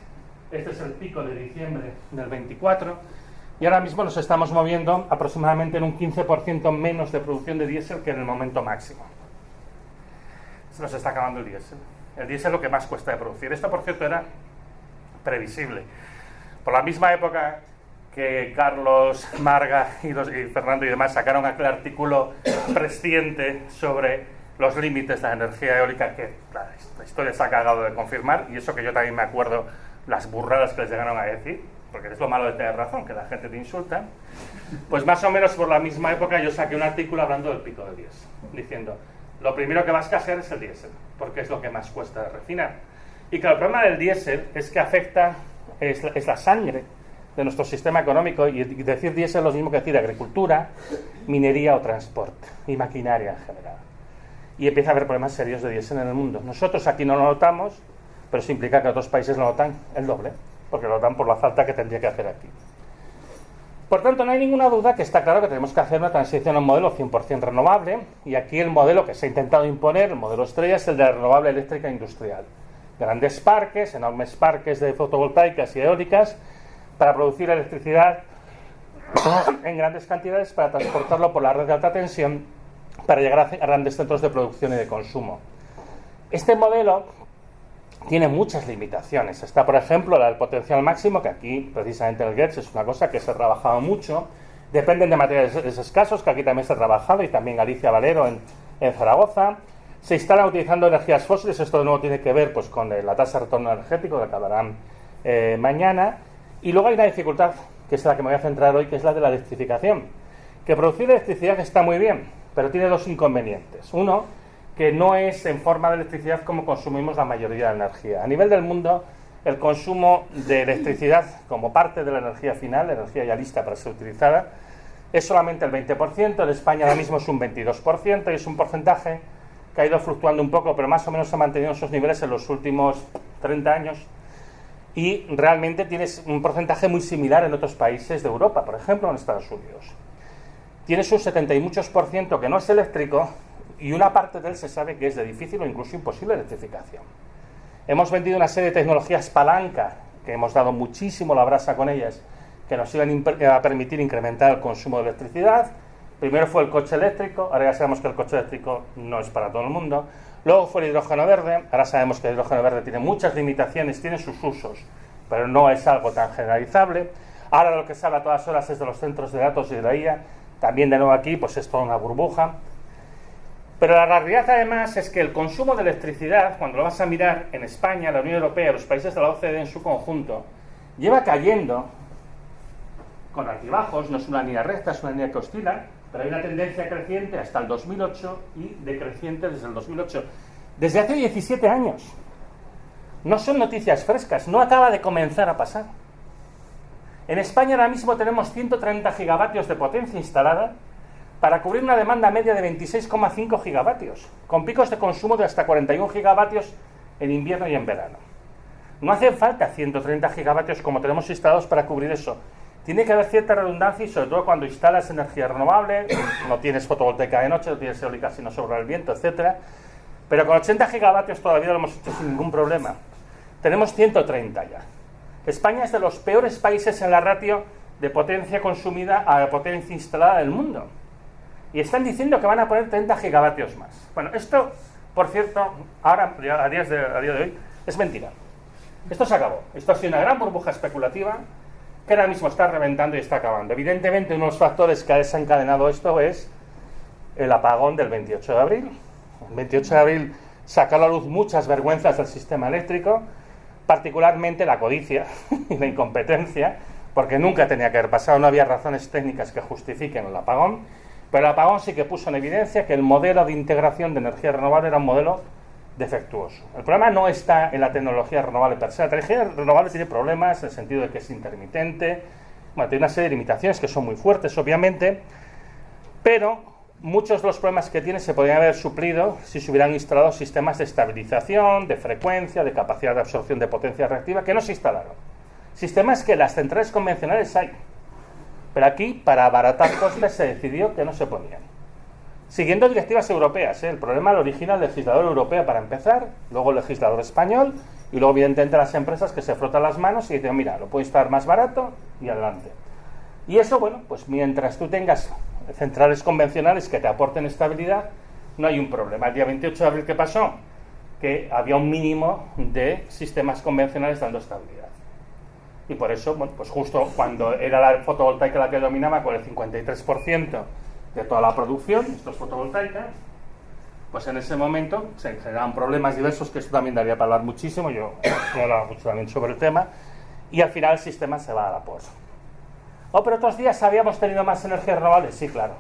D: este es el pico de diciembre del 24 y ahora mismo nos estamos moviendo aproximadamente en un 15% menos de producción de diésel que en el momento máximo. Se nos está acabando el diésel. El diésel es lo que más cuesta de producir. Esto, por cierto, era previsible. Por la misma época que Carlos, Marga y Fernando y demás sacaron aquel artículo presciente sobre los límites de la energía eólica, que la historia se ha cagado de confirmar, y eso que yo también me acuerdo las burradas que les llegaron a decir, porque es lo malo de tener razón, que la gente te insulta. Pues más o menos por la misma época yo saqué un artículo hablando del pico de diésel, diciendo lo primero que va a escasear es el diésel, porque es lo que más cuesta de refinar. Y claro, el problema del diésel es que afecta, es la sangre de nuestro sistema económico, y decir diésel es lo mismo que decir agricultura, minería o transporte, y maquinaria en general. Y empieza a haber problemas serios de diésel en el mundo. Nosotros aquí no lo notamos, pero eso implica que otros países lo notan el doble, porque lo notan por la falta que tendría que hacer aquí. Por tanto, no hay ninguna duda que está claro que tenemos que hacer una transición a un modelo 100% renovable, y aquí el modelo que se ha intentado imponer, el modelo estrella, es el de la renovable eléctrica industrial. Grandes parques, enormes parques de fotovoltaicas y eólicas, para producir electricidad en grandes cantidades, para transportarlo por la red de alta tensión, para llegar a grandes centros de producción y de consumo. Este modelo tiene muchas limitaciones. Está, por ejemplo, el potencial máximo, que aquí, precisamente en el GETS, es una cosa que se ha trabajado mucho. Dependen de materiales escasos, que aquí también se ha trabajado, y también Alicia Valero en Zaragoza. Se instalan utilizando energías fósiles. Esto de nuevo tiene que ver pues, con la tasa de retorno energético, de la que hablarán mañana. Y luego hay una dificultad, que es la que me voy a centrar hoy, que es la de la electrificación. Que producir electricidad está muy bien, pero tiene dos inconvenientes. Uno, que no es en forma de electricidad como consumimos la mayoría de la energía. A nivel del mundo, el consumo de electricidad como parte de la energía final, la energía ya lista para ser utilizada, es solamente el 20%, en España ahora mismo es un 22%, y es un porcentaje que ha ido fluctuando un poco, pero más o menos se ha mantenido en esos niveles en los últimos 30 años, y realmente tienes un porcentaje muy similar en otros países de Europa, por ejemplo en Estados Unidos. Tienes un 70 y muchos por ciento que no es eléctrico, y una parte de él se sabe que es de difícil o incluso imposible electrificación. Hemos vendido una serie de tecnologías palanca, que hemos dado muchísimo la brasa con ellas, que nos iban a permitir incrementar el consumo de electricidad. Primero fue el coche eléctrico, ahora ya sabemos que el coche eléctrico no es para todo el mundo. Luego fue el hidrógeno verde, ahora sabemos que el hidrógeno verde tiene muchas limitaciones, tiene sus usos, pero no es algo tan generalizable. Ahora de lo que se habla a todas horas es de los centros de datos y de la IA, también de nuevo aquí pues es toda una burbuja. Pero la realidad además es que el consumo de electricidad, cuando lo vas a mirar en España, la Unión Europea, los países de la OCDE en su conjunto, lleva cayendo con altibajos, no es una línea recta, es una línea que oscila, pero hay una tendencia creciente hasta el 2008 y decreciente desde el 2008. Desde hace 17 años. No son noticias frescas, no acaba de comenzar a pasar. En España ahora mismo tenemos 130 gigavatios de potencia instalada para cubrir una demanda media de 26,5 gigavatios, con picos de consumo de hasta 41 gigavatios en invierno y en verano. No hacen falta 130 gigavatios como tenemos instalados para cubrir eso. Tiene que haber cierta redundancia, y sobre todo cuando instalas energía renovable, no tienes fotovoltaica de noche, no tienes eólica si no sobra el viento, etc. Pero con 80 gigavatios todavía lo hemos hecho sin ningún problema. Tenemos 130 ya. España es de los peores países en la ratio de potencia consumida a la potencia instalada del mundo. Y están diciendo que van a poner 30 gigavatios más. Bueno, esto, por cierto, ahora, a día de hoy, es mentira. Esto se acabó. Esto ha sido una gran burbuja especulativa que ahora mismo está reventando y está acabando. Evidentemente, uno de los factores que ha desencadenado esto es el apagón del 28 de abril. El 28 de abril sacó a la luz muchas vergüenzas del sistema eléctrico, particularmente la codicia y la incompetencia, porque nunca tenía que haber pasado, no había razones técnicas que justifiquen el apagón, pero el apagón sí que puso en evidencia que el modelo de integración de energía renovable era un modelo defectuoso. El problema no está en la tecnología renovable per se. La tecnología renovable tiene problemas en el sentido de que es intermitente, bueno, tiene una serie de limitaciones que son muy fuertes, obviamente, pero muchos de los problemas que tiene se podrían haber suplido si se hubieran instalado sistemas de estabilización, de frecuencia, de capacidad de absorción de potencia reactiva, que no se instalaron. Sistemas que en las centrales convencionales hay, pero aquí, para abaratar costes, se decidió que no se ponían. Siguiendo directivas europeas, el problema lo origina el legislador europeo para empezar, luego el legislador español, y luego evidentemente las empresas que se frotan las manos y dicen, mira, lo puedo instalar más barato y adelante. Y eso, bueno, pues mientras tú tengas centrales convencionales que te aporten estabilidad, no hay un problema. El día 28 de abril, ¿qué pasó? Que había un mínimo de sistemas convencionales dando estabilidad. Y por eso, bueno, pues justo cuando era la fotovoltaica la que dominaba con el 53% de toda la producción, esto es fotovoltaica, pues en ese momento se generaban problemas diversos, que esto también daría para hablar muchísimo, yo he hablado mucho también sobre el tema, y al final el sistema se va a la porra. Oh, pero otros días habíamos tenido más energías renovables, sí, claro.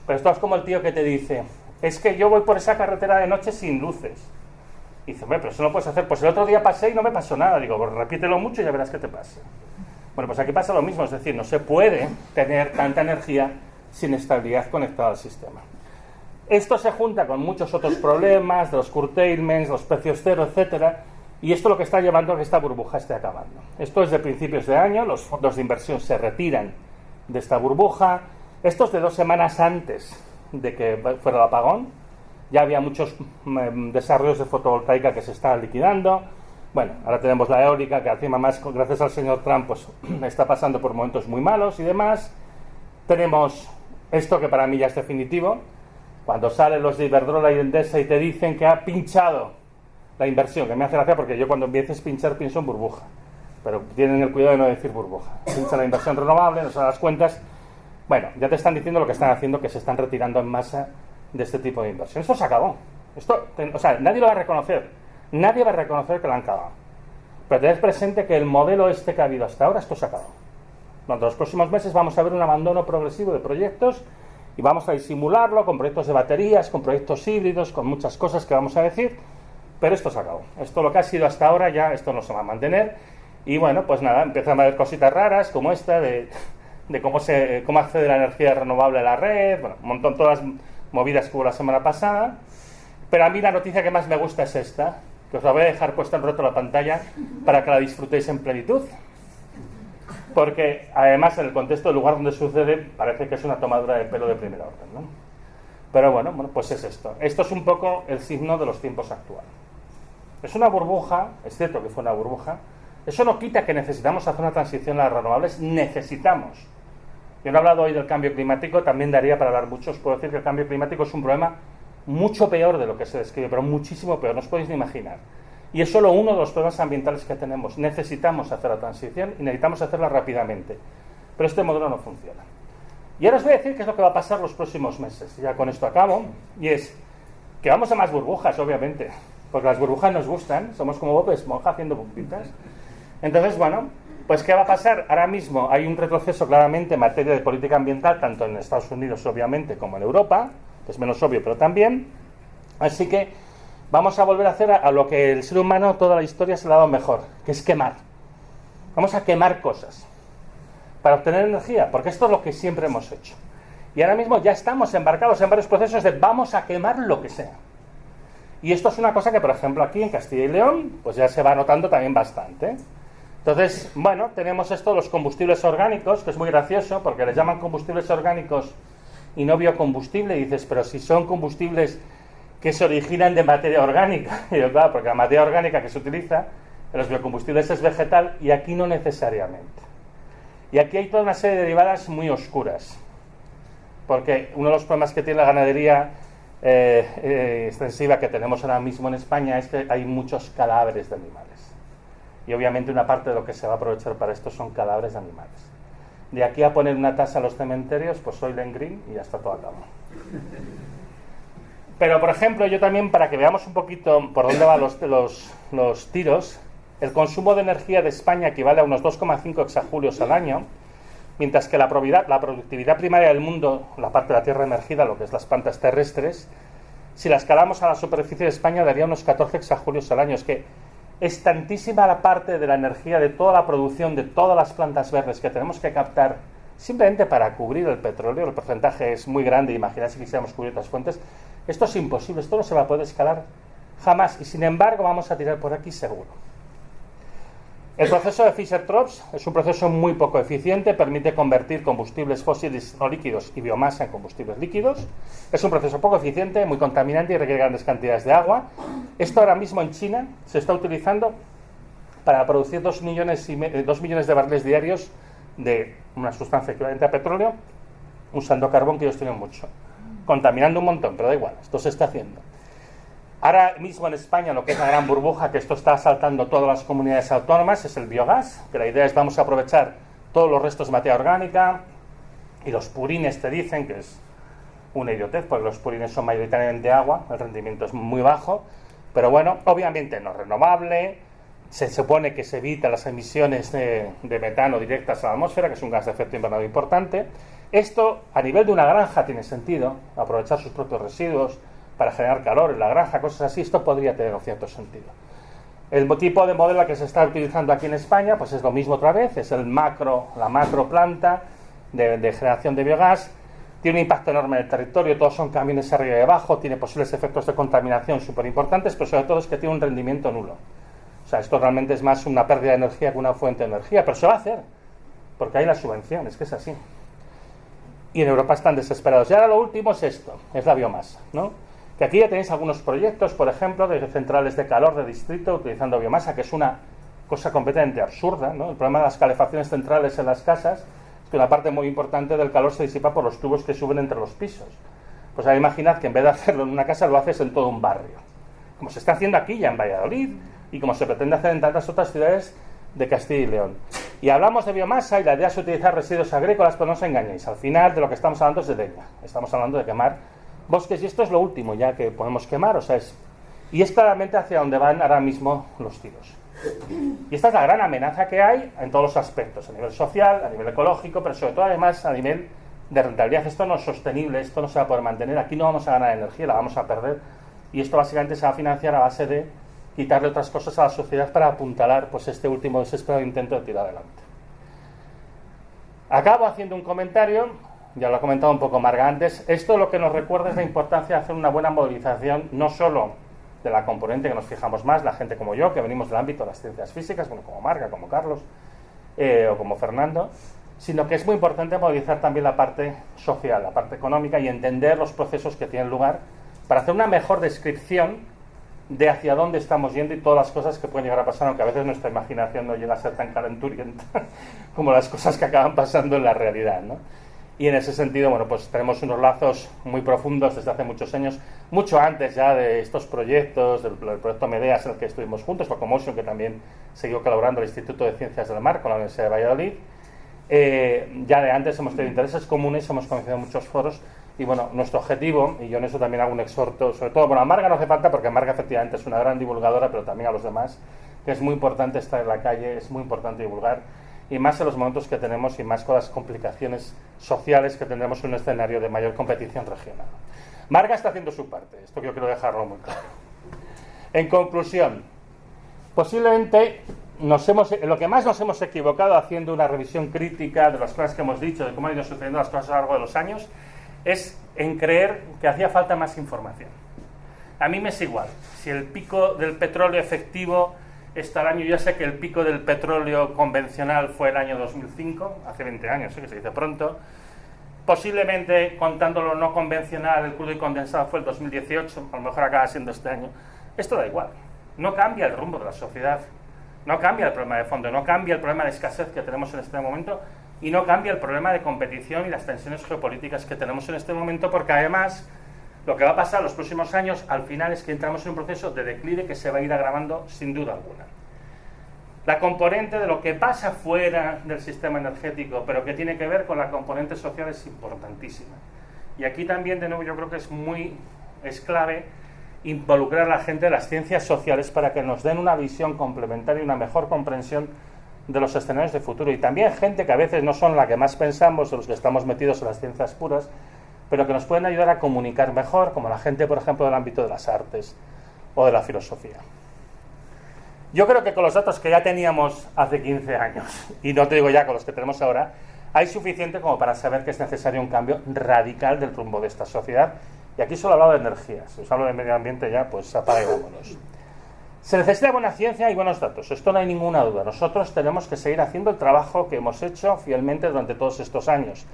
D: Pero esto es como el tío que te dice, es que yo voy por esa carretera de noche sin luces. Y dice, bueno, pero eso no puedes hacer. Pues el otro día pasé y no me pasó nada. Digo, pues repítelo mucho y ya verás qué te pasa. Bueno, pues aquí pasa lo mismo, es decir, no se puede tener tanta energía sin estabilidad conectada al sistema. Esto se junta con muchos otros problemas, de los curtailments, los precios cero, etcétera, y esto es lo que está llevando a que esta burbuja esté acabando. Esto es de principios de año, los fondos de inversión se retiran de esta burbuja. Esto es de 2 semanas antes de que fuera el apagón. Ya había muchos desarrollos de fotovoltaica que se estaban liquidando. Bueno, ahora tenemos la eólica, que encima más, gracias al señor Trump, pues está pasando por momentos muy malos y demás. Tenemos esto que para mí ya es definitivo. Cuando salen los de Iberdrola y Endesa y te dicen que ha pinchado la inversión, que me hace gracia porque yo cuando empieces a pinchar pienso en burbuja. Pero tienen el cuidado de no decir burbuja. Pincha la inversión renovable, no se dan las cuentas. Bueno, ya te están diciendo lo que están haciendo, que se están retirando en masa de este tipo de inversión. Esto se acabó. Esto, o sea, nadie lo va a reconocer. Nadie va a reconocer que lo han acabado. Pero tened presente que el modelo este que ha habido hasta ahora, esto se acabó. Durante los próximos meses vamos a ver un abandono progresivo de proyectos y vamos a disimularlo con proyectos de baterías, con proyectos híbridos, con muchas cosas que vamos a decir, pero esto se acabó. Esto lo que ha sido hasta ahora ya, esto no se va a mantener. Y bueno, pues nada, empiezan a haber cositas raras como esta de cómo accede la energía renovable a la red, bueno, un montón, todas las movidas que hubo la semana pasada. Pero a mí la noticia que más me gusta es esta, que os la voy a dejar puesta en roto la pantalla para que la disfrutéis en plenitud. Porque además en el contexto del lugar donde sucede parece que es una tomadura de pelo de primer orden, ¿no? Pero bueno, pues es esto. Esto es un poco el signo de los tiempos actuales. Es una burbuja, es cierto que fue una burbuja. Eso no quita que necesitamos hacer una transición a las renovables. Necesitamos. Yo no he hablado hoy del cambio climático, también daría para hablar mucho. Os puedo decir que el cambio climático es un problema mucho peor de lo que se describe, pero muchísimo peor, no os podéis ni imaginar. Y es solo uno de los problemas ambientales que tenemos. Necesitamos hacer la transición y necesitamos hacerla rápidamente. Pero este modelo no funciona. Y ahora os voy a decir qué es lo que va a pasar los próximos meses. Ya con esto acabo. Y es que vamos a más burbujas, obviamente. Porque las burbujas nos gustan. Somos como Bob Esponja haciendo burbujitas. Entonces, bueno, pues ¿qué va a pasar? Ahora mismo hay un retroceso claramente en materia de política ambiental, tanto en Estados Unidos, obviamente, como en Europa. Que es menos obvio, pero también. Así que vamos a volver a hacer a lo que el ser humano toda la historia se le ha dado mejor, que es quemar. Vamos a quemar cosas para obtener energía, porque esto es lo que siempre hemos hecho. Y ahora mismo ya estamos embarcados en varios procesos de vamos a quemar lo que sea. Y esto es una cosa que, por ejemplo, aquí en Castilla y León, pues ya se va notando también bastante. Entonces, bueno, tenemos esto de los combustibles orgánicos, que es muy gracioso, porque les llaman combustibles orgánicos y no biocombustible, y dices, pero si son combustibles que se originan de materia orgánica. Y yo, claro, porque la materia orgánica que se utiliza en los biocombustibles es vegetal y aquí no necesariamente. Y aquí hay toda una serie de derivadas muy oscuras. Porque uno de los problemas que tiene la ganadería extensiva que tenemos ahora mismo en España es que hay muchos cadáveres de animales. Y obviamente una parte de lo que se va a aprovechar para esto son cadáveres de animales. De aquí a poner una tasa a los cementerios, pues Soylent Green y ya está todo acabado. Pero, por ejemplo, yo también, para que veamos un poquito por dónde van los tiros, el consumo de energía de España equivale a unos 2,5 exajulios al año, mientras que la productividad primaria del mundo, la parte de la tierra emergida, lo que es las plantas terrestres, si la escalamos a la superficie de España, daría unos 14 exajulios al año. Es que es tantísima la parte de la energía, de toda la producción, de todas las plantas verdes que tenemos que captar simplemente para cubrir el petróleo. El porcentaje es muy grande, imaginad si quisiéramos cubrir otras fuentes. Esto es imposible, esto no se va a poder escalar jamás, y sin embargo vamos a tirar por aquí seguro. El proceso de Fischer-Tropsch es un proceso muy poco eficiente, permite convertir combustibles fósiles no líquidos y biomasa en combustibles líquidos. Es un proceso poco eficiente, muy contaminante y requiere grandes cantidades de agua. Esto ahora mismo en China se está utilizando para producir 2 millones de barriles diarios de una sustancia equivalente a petróleo, usando carbón, que ellos tienen mucho. Contaminando un montón, pero da igual, esto se está haciendo. Ahora mismo en España lo que es la gran burbuja, que esto está asaltando todas las comunidades autónomas, es el biogás, que la idea es vamos a aprovechar todos los restos de materia orgánica y los purines te dicen que es una idiotez, porque los purines son mayoritariamente agua, el rendimiento es muy bajo, pero bueno, obviamente no renovable, se supone que se evita las emisiones de metano directas a la atmósfera, que es un gas de efecto invernadero importante. Esto, a nivel de una granja, tiene sentido, aprovechar sus propios residuos para generar calor en la granja, cosas así, esto podría tener un cierto sentido. El tipo de modelo que se está utilizando aquí en España, pues es lo mismo otra vez, es la macro planta de generación de biogás, tiene un impacto enorme en el territorio, todos son camiones arriba y abajo, tiene posibles efectos de contaminación súper importantes, pero sobre todo es que tiene un rendimiento nulo. O sea, esto realmente es más una pérdida de energía que una fuente de energía, pero se va a hacer, porque hay la subvención, es que es así. Y en Europa están desesperados. Y ahora lo último es esto, es la biomasa, ¿no? Que aquí ya tenéis algunos proyectos, por ejemplo, de centrales de calor de distrito utilizando biomasa, que es una cosa completamente absurda, ¿no? El problema de las calefacciones centrales en las casas es que una parte muy importante del calor se disipa por los tubos que suben entre los pisos. Pues ahora imaginad que en vez de hacerlo en una casa lo haces en todo un barrio, como se está haciendo aquí ya en Valladolid y como se pretende hacer en tantas otras ciudades de Castilla y León. Y hablamos de biomasa y la idea es utilizar residuos agrícolas, pero no os engañéis, al final de lo que estamos hablando es de leña, estamos hablando de quemar bosques y esto es lo último ya que podemos quemar, o sea, y es claramente hacia donde van ahora mismo los tiros. Y esta es la gran amenaza que hay en todos los aspectos, a nivel social, a nivel ecológico, pero sobre todo además a nivel de rentabilidad. Esto no es sostenible, esto no se va a poder mantener, aquí no vamos a ganar energía, la vamos a perder, y esto básicamente se va a financiar a base de quitarle otras cosas a la sociedad para apuntalar pues este último desesperado intento de tirar adelante. Acabo haciendo un comentario, ya lo ha comentado un poco Marga antes. Esto lo que nos recuerda es la importancia de hacer una buena modelización, no solo de la componente que nos fijamos más, la gente como yo, que venimos del ámbito de las ciencias físicas, bueno, como Marga, como Carlos, o como Fernando, sino que es muy importante modelizar también la parte social, la parte económica y entender los procesos que tienen lugar para hacer una mejor descripción de hacia dónde estamos yendo y todas las cosas que pueden llegar a pasar, aunque a veces nuestra imaginación no llega a ser tan calenturienta como las cosas que acaban pasando en la realidad, ¿no? Y en ese sentido, bueno, pues tenemos unos lazos muy profundos desde hace muchos años, mucho antes ya de estos proyectos, del proyecto Medeas en el que estuvimos juntos, Locomotion, que también siguió colaborando el Instituto de Ciencias del Mar con la Universidad de Valladolid. Ya de antes hemos tenido intereses comunes, hemos conocido muchos foros, y bueno, nuestro objetivo, y yo en eso también hago un exhorto, sobre todo, bueno, a Marga no hace falta porque Marga efectivamente es una gran divulgadora, pero también a los demás, que es muy importante estar en la calle, es muy importante divulgar, y más en los momentos que tenemos y más con las complicaciones sociales que tendremos en un escenario de mayor competición regional. Marga está haciendo su parte, esto yo quiero dejarlo muy claro. En conclusión, posiblemente lo que más nos hemos equivocado haciendo una revisión crítica de las cosas que hemos dicho, de cómo han ido sucediendo las cosas a lo largo de los años, es en creer que hacía falta más información. A mí me es igual, si el pico del petróleo efectivo está el año, ya sé que el pico del petróleo convencional fue el año 2005, hace 20 años, que se dice pronto, Posiblemente, contándolo no convencional, el crudo y condensado fue el 2018, a lo mejor acaba siendo este año. Esto da igual, no cambia el rumbo de la sociedad, no cambia el problema de fondo, no cambia el problema de escasez que tenemos en este momento y no cambia el problema de competición y las tensiones geopolíticas que tenemos en este momento, porque además lo que va a pasar en los próximos años al final es que entramos en un proceso de declive que se va a ir agravando sin duda alguna. La componente de lo que pasa fuera del sistema energético, pero que tiene que ver con la componente social, es importantísima. Y aquí también, de nuevo, yo creo que es clave involucrar a la gente de las ciencias sociales para que nos den una visión complementaria y una mejor comprensión de los escenarios de futuro. Y también gente que a veces no son la que más pensamos, de los que estamos metidos en las ciencias puras, pero que nos pueden ayudar a comunicar mejor, como la gente, por ejemplo, del ámbito de las artes o de la filosofía. Yo creo que con los datos que ya teníamos hace 15 años, y no te digo ya con los que tenemos ahora, hay suficiente como para saber que es necesario un cambio radical del rumbo de esta sociedad. Y aquí solo he hablado de energías. Si os hablo de medio ambiente ya, pues apaga y vámonos. Se necesita buena ciencia y buenos datos, esto no hay ninguna duda. Nosotros tenemos que seguir haciendo el trabajo que hemos hecho fielmente durante todos estos años.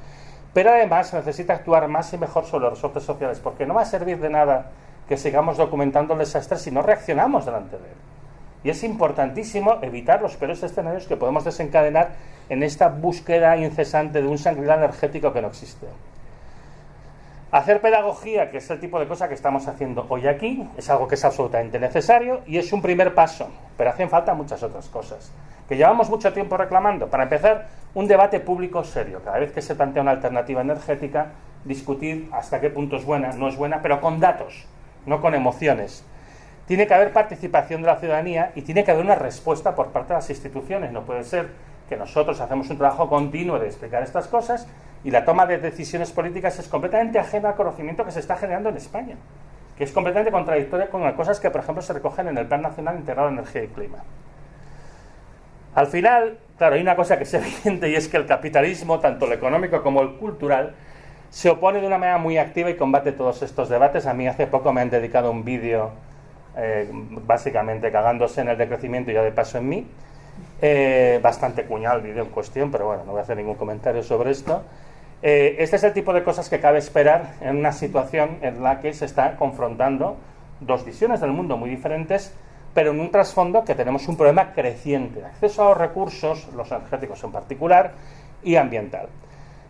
D: Pero además se necesita actuar más y mejor sobre los resortes sociales, porque no va a servir de nada que sigamos documentando el desastre si no reaccionamos delante de él. Y es importantísimo evitar los peores escenarios que podemos desencadenar en esta búsqueda incesante de un Shangri-La energético que no existe. Hacer pedagogía, que es el tipo de cosa que estamos haciendo hoy aquí, es algo que es absolutamente necesario y es un primer paso, pero hacen falta muchas otras cosas, que llevamos mucho tiempo reclamando. Para empezar, un debate público serio. Cada vez que se plantea una alternativa energética, discutir hasta qué punto es buena, no es buena, pero con datos, no con emociones. Tiene que haber participación de la ciudadanía y tiene que haber una respuesta por parte de las instituciones. No puede ser que nosotros hacemos un trabajo continuo de explicar estas cosas y la toma de decisiones políticas es completamente ajena al conocimiento que se está generando en España, que es completamente contradictoria con las cosas que, por ejemplo, se recogen en el Plan Nacional Integrado de Energía y Clima. Al final, claro, hay una cosa que es evidente y es que el capitalismo, tanto el económico como el cultural, se opone de una manera muy activa y combate todos estos debates. A mí hace poco me han dedicado un vídeo básicamente cagándose en el decrecimiento y ya de paso en mí. Bastante cuñado el vídeo en cuestión, pero bueno, no voy a hacer ningún comentario sobre esto. Este es el tipo de cosas que cabe esperar en una situación en la que se están confrontando dos visiones del mundo muy diferentes, pero en un trasfondo que tenemos un problema creciente de acceso a los recursos, los energéticos en particular, y ambiental.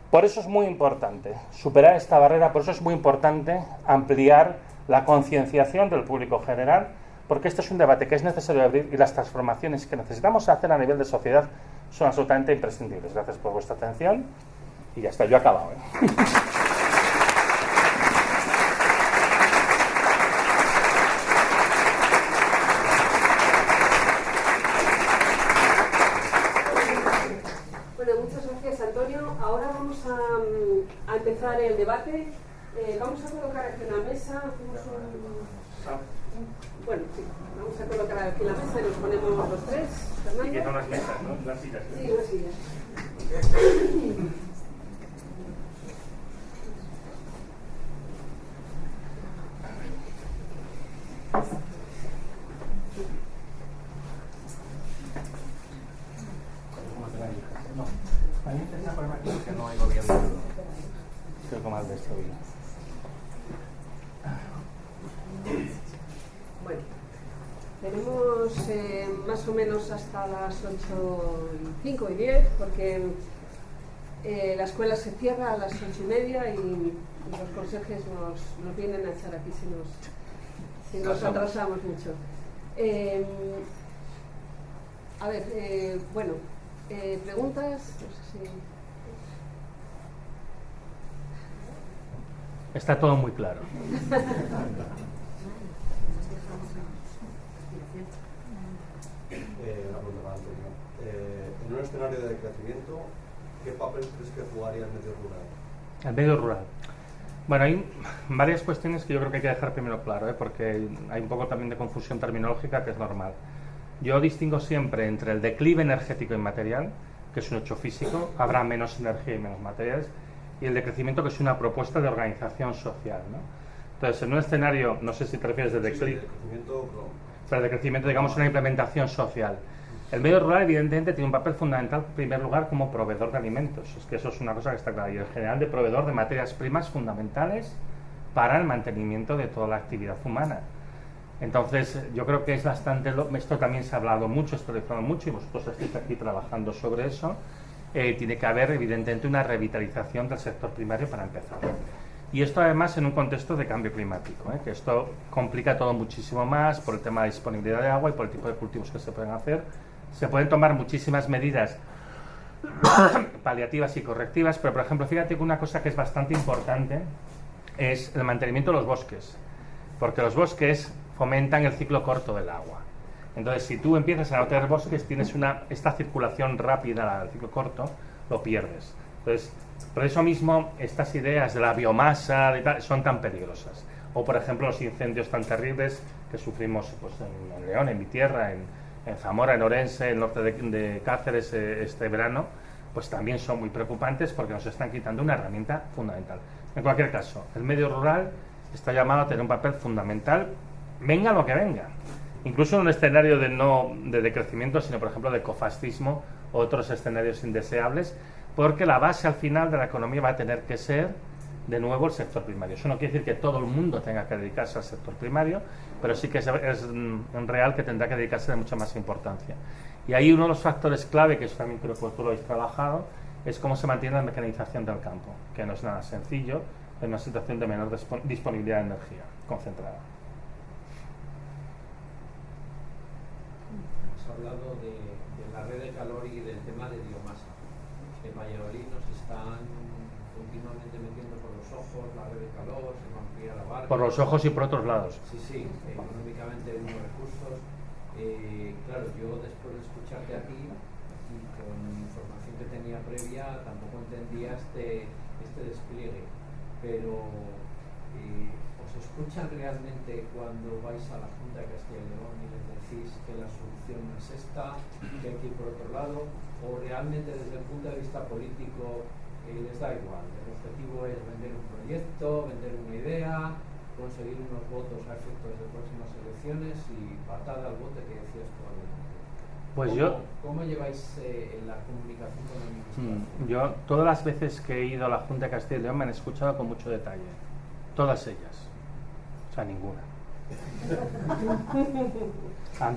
D: Por eso es muy importante superar esta barrera, por eso es muy importante ampliar la concienciación del público general, porque este es un debate que es necesario abrir y las transformaciones que necesitamos hacer a nivel de sociedad son absolutamente imprescindibles. Gracias por vuestra atención y ya está, yo he acabado.
C: Bueno, muchas gracias, Antonio. Ahora vamos a empezar el debate. Vamos a colocar aquí una mesa. Bueno, sí, vamos a colocar aquí la mesa y nos ponemos los tres. Fernando.
D: Y que son las mesas, ¿no? Las sillas.
C: Sí, unas sillas.
D: A mí me interesa ponerme aquí porque no oigo bien. Creo que más de esto bien.
C: Bueno, tenemos más o menos hasta las 8:05 y 10, porque la escuela se cierra a las 8:30 y los conserjes nos vienen a echar aquí si nos atrasamos mucho. Bueno, preguntas. No sé si...
D: Está todo muy claro.
E: Una pregunta para Antonio. En un escenario de crecimiento, ¿qué papel crees que jugaría el medio rural?
D: El medio rural. Bueno, hay varias cuestiones que yo creo que hay que dejar primero claro, porque hay un poco también de confusión terminológica que es normal. Yo distingo siempre entre el declive energético inmaterial, que es un hecho físico, habrá menos energía y menos materiales, y el decrecimiento, que es una propuesta de organización social, ¿no? Entonces, en un escenario, no sé si te refieres de declive,
E: Sí, decrecimiento,
D: pero el decrecimiento, digamos, una implementación social. El medio rural, evidentemente, tiene un papel fundamental, en primer lugar, como proveedor de alimentos. Es que eso es una cosa que está clara. Y en general, de proveedor de materias primas fundamentales para el mantenimiento de toda la actividad humana. Entonces, yo creo que es bastante... Esto también se ha hablado mucho, esto lo he hablado mucho, y vosotros estáis aquí trabajando sobre eso. Tiene que haber, evidentemente, una revitalización del sector primario para empezar. Y esto, además, en un contexto de cambio climático, que esto complica todo muchísimo más por el tema de disponibilidad de agua y por el tipo de cultivos que se pueden hacer. Se pueden tomar muchísimas medidas paliativas y correctivas, pero, por ejemplo, fíjate que una cosa que es bastante importante es el mantenimiento de los bosques, porque los bosques fomentan el ciclo corto del agua. Entonces, si tú empiezas a no tener bosques, tienes esta circulación rápida al ciclo corto, lo pierdes. Entonces, por eso mismo, estas ideas de la biomasa son tan peligrosas. O, por ejemplo, los incendios tan terribles que sufrimos pues, en León, en mi tierra, en Zamora, en Orense, en el norte de Cáceres este verano, pues también son muy preocupantes porque nos están quitando una herramienta fundamental. En cualquier caso, el medio rural está llamado a tener un papel fundamental, venga lo que venga. Incluso en un escenario no de decrecimiento, sino, por ejemplo, de ecofascismo o otros escenarios indeseables, porque la base al final de la economía va a tener que ser, de nuevo, el sector primario. Eso no quiere decir que todo el mundo tenga que dedicarse al sector primario, pero sí que es real que tendrá que dedicarse de mucha más importancia. Y ahí uno de los factores clave, que eso también creo que tú lo habéis trabajado, es cómo se mantiene la mecanización del campo, que no es nada sencillo en una situación de menor disponibilidad de energía concentrada.
F: Has hablado de la red de calor y del tema de biomasa. En Valladolid nos están continuamente metiendo por los ojos la red de calor, se va a ampliar la barca.
D: Por los ojos y por otros lados.
F: Sí, económicamente hay unos recursos. Claro, yo después de escucharte a ti y con información que tenía previa, tampoco entendía este despliegue, pero ¿os escuchan realmente cuando vais a la Junta de Castilla y León y les decís que la solución no es esta, que hay que ir por otro lado, o realmente desde el punto de vista político les da igual? El objetivo es vender un proyecto, vender una idea, conseguir unos votos a efectos de próximas elecciones y patada al bote que decías tú adelante.
D: Pues
F: ¿Cómo lleváis la comunicación con el Ministerio?
D: Yo, todas las veces que he ido a la Junta de Castilla y León me han escuchado con mucho detalle. Todas ellas. O sea, ninguna. A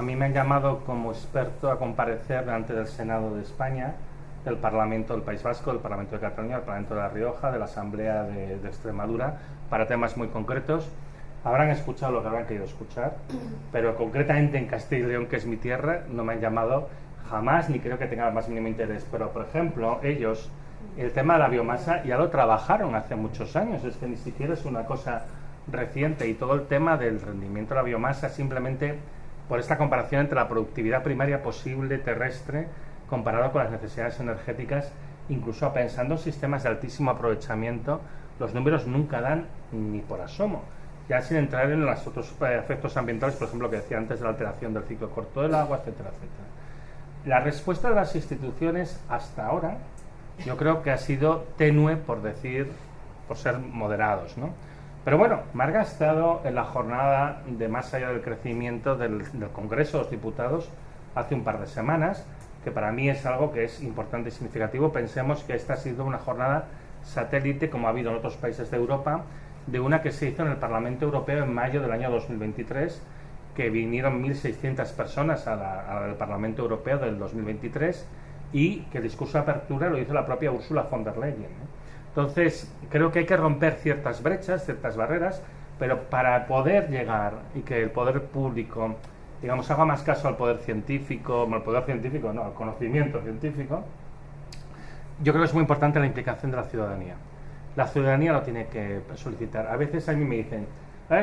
D: mí me han llamado como experto a comparecer delante del Senado de España, del Parlamento del País Vasco, del Parlamento de Cataluña, del Parlamento de La Rioja, de la Asamblea de Extremadura, para temas muy concretos. Habrán escuchado lo que habrán querido escuchar, pero concretamente en Castilla y León, que es mi tierra, no me han llamado jamás, ni creo que tenga el más mínimo interés. Pero, por ejemplo, ellos, el tema de la biomasa ya lo trabajaron hace muchos años, es que ni siquiera es una cosa reciente, y todo el tema del rendimiento de la biomasa, simplemente por esta comparación entre la productividad primaria posible terrestre comparado con las necesidades energéticas, incluso pensando en sistemas de altísimo aprovechamiento, los números nunca dan ni por asomo. Ya sin entrar en los otros efectos ambientales, por ejemplo, que decía antes, de la alteración del ciclo corto del agua, etcétera, etcétera. La respuesta de las instituciones hasta ahora, yo creo que ha sido tenue, por ser moderados, ¿no? Pero bueno, Marga ha estado en la jornada de Más allá del crecimiento del Congreso de los Diputados hace un par de semanas, que para mí es algo que es importante y significativo. Pensemos que esta ha sido una jornada satélite, como ha habido en otros países de Europa, de una que se hizo en el Parlamento Europeo en mayo del año 2023, que vinieron 1.600 personas al Parlamento Europeo del 2023, y que el discurso de apertura lo hizo la propia Ursula von der Leyen, ¿no? Entonces, creo que hay que romper ciertas brechas, ciertas barreras, pero para poder llegar y que el poder público, digamos, haga más caso al poder científico, al conocimiento científico, yo creo que es muy importante la implicación de la ciudadanía. La ciudadanía lo tiene que solicitar. A veces a mí me dicen,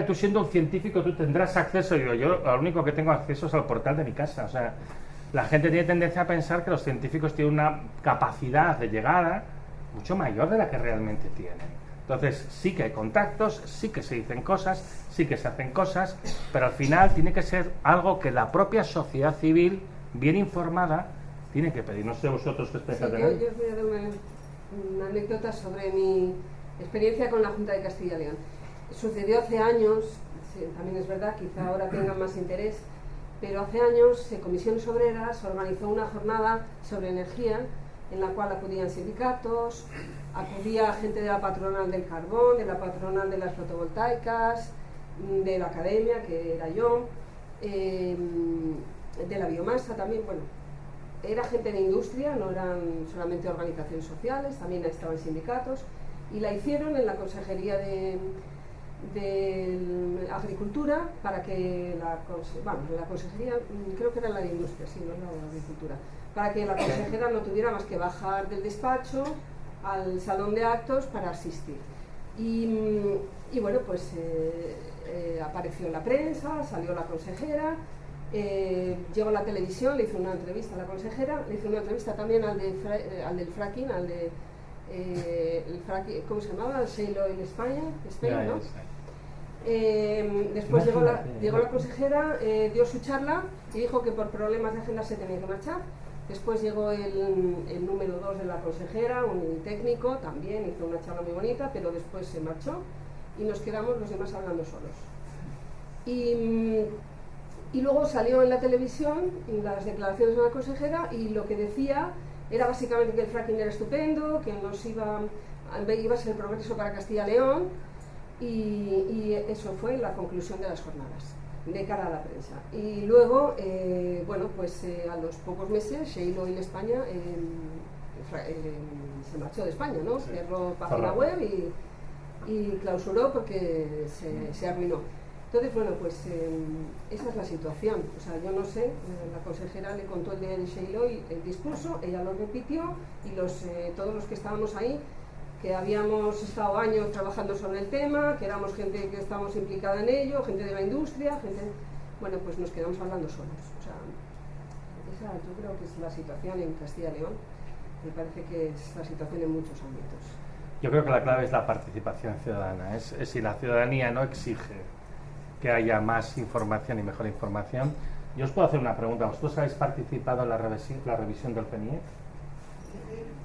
D: tú siendo un científico, tú tendrás acceso. Y digo, yo lo único que tengo acceso es al portal de mi casa. O sea, la gente tiene tendencia a pensar que los científicos tienen una capacidad de llegada mucho mayor de la que realmente tienen. Entonces, sí que hay contactos, sí que se dicen cosas, sí que se hacen cosas, pero al final tiene que ser algo que la propia sociedad civil, bien informada, tiene que pedir. No sé vosotros qué experiencia tenéis.
C: Yo os voy a dar una anécdota sobre mi experiencia con la Junta de Castilla y León. Sucedió hace años, sí, también es verdad, quizá ahora tengan más interés, pero hace años Comisiones Obreras organizó una jornada sobre energía en la cual acudían sindicatos, acudía gente de la patronal del carbón, de la patronal de las fotovoltaicas, de la academia, que era yo, de la biomasa también, bueno, era gente de industria, no eran solamente organizaciones sociales, también estaban sindicatos, y la hicieron en la Consejería de Agricultura para que la consejería, creo que era la de Industria, sí, no era la de Agricultura, para que la consejera no tuviera más que bajar del despacho al salón de actos para asistir. Y bueno, pues apareció en la prensa, salió la consejera, llegó a la televisión, le hizo una entrevista a la consejera, le hizo una entrevista también al del fracking, ¿cómo se llamaba? El Shale Oil España, ¿no? Después llegó la consejera, dio su charla y dijo que por problemas de agenda se tenía que marchar. Después llegó el número 2 de la consejera, un técnico, también hizo una charla muy bonita, pero después se marchó y nos quedamos los demás hablando solos. Y luego salió en la televisión las declaraciones de la consejera y lo que decía era básicamente que el fracking era estupendo, que iba a ser el progreso para Castilla y León, y eso fue la conclusión de las jornadas de cara a la prensa. Y luego, bueno, pues a los pocos meses Shale Oil España se marchó de España, ¿no? Sí. Cerró página web y clausuró porque se arruinó. Entonces, bueno, pues esa es la situación. O sea, yo no sé, la consejera le contó el día de Shale Oil el discurso, ella lo repitió y todos los que estábamos ahí, que habíamos estado años trabajando sobre el tema, que éramos gente que estábamos implicada en ello, gente de la industria, bueno, pues nos quedamos hablando solos. O sea, esa yo creo que es la situación en Castilla y León. Me parece que es la situación en muchos ámbitos.
D: Yo creo que la clave es la participación ciudadana. Es si la ciudadanía no exige que haya más información y mejor información. Yo os puedo hacer una pregunta. ¿Vosotros habéis participado en la revisión del PNIEC?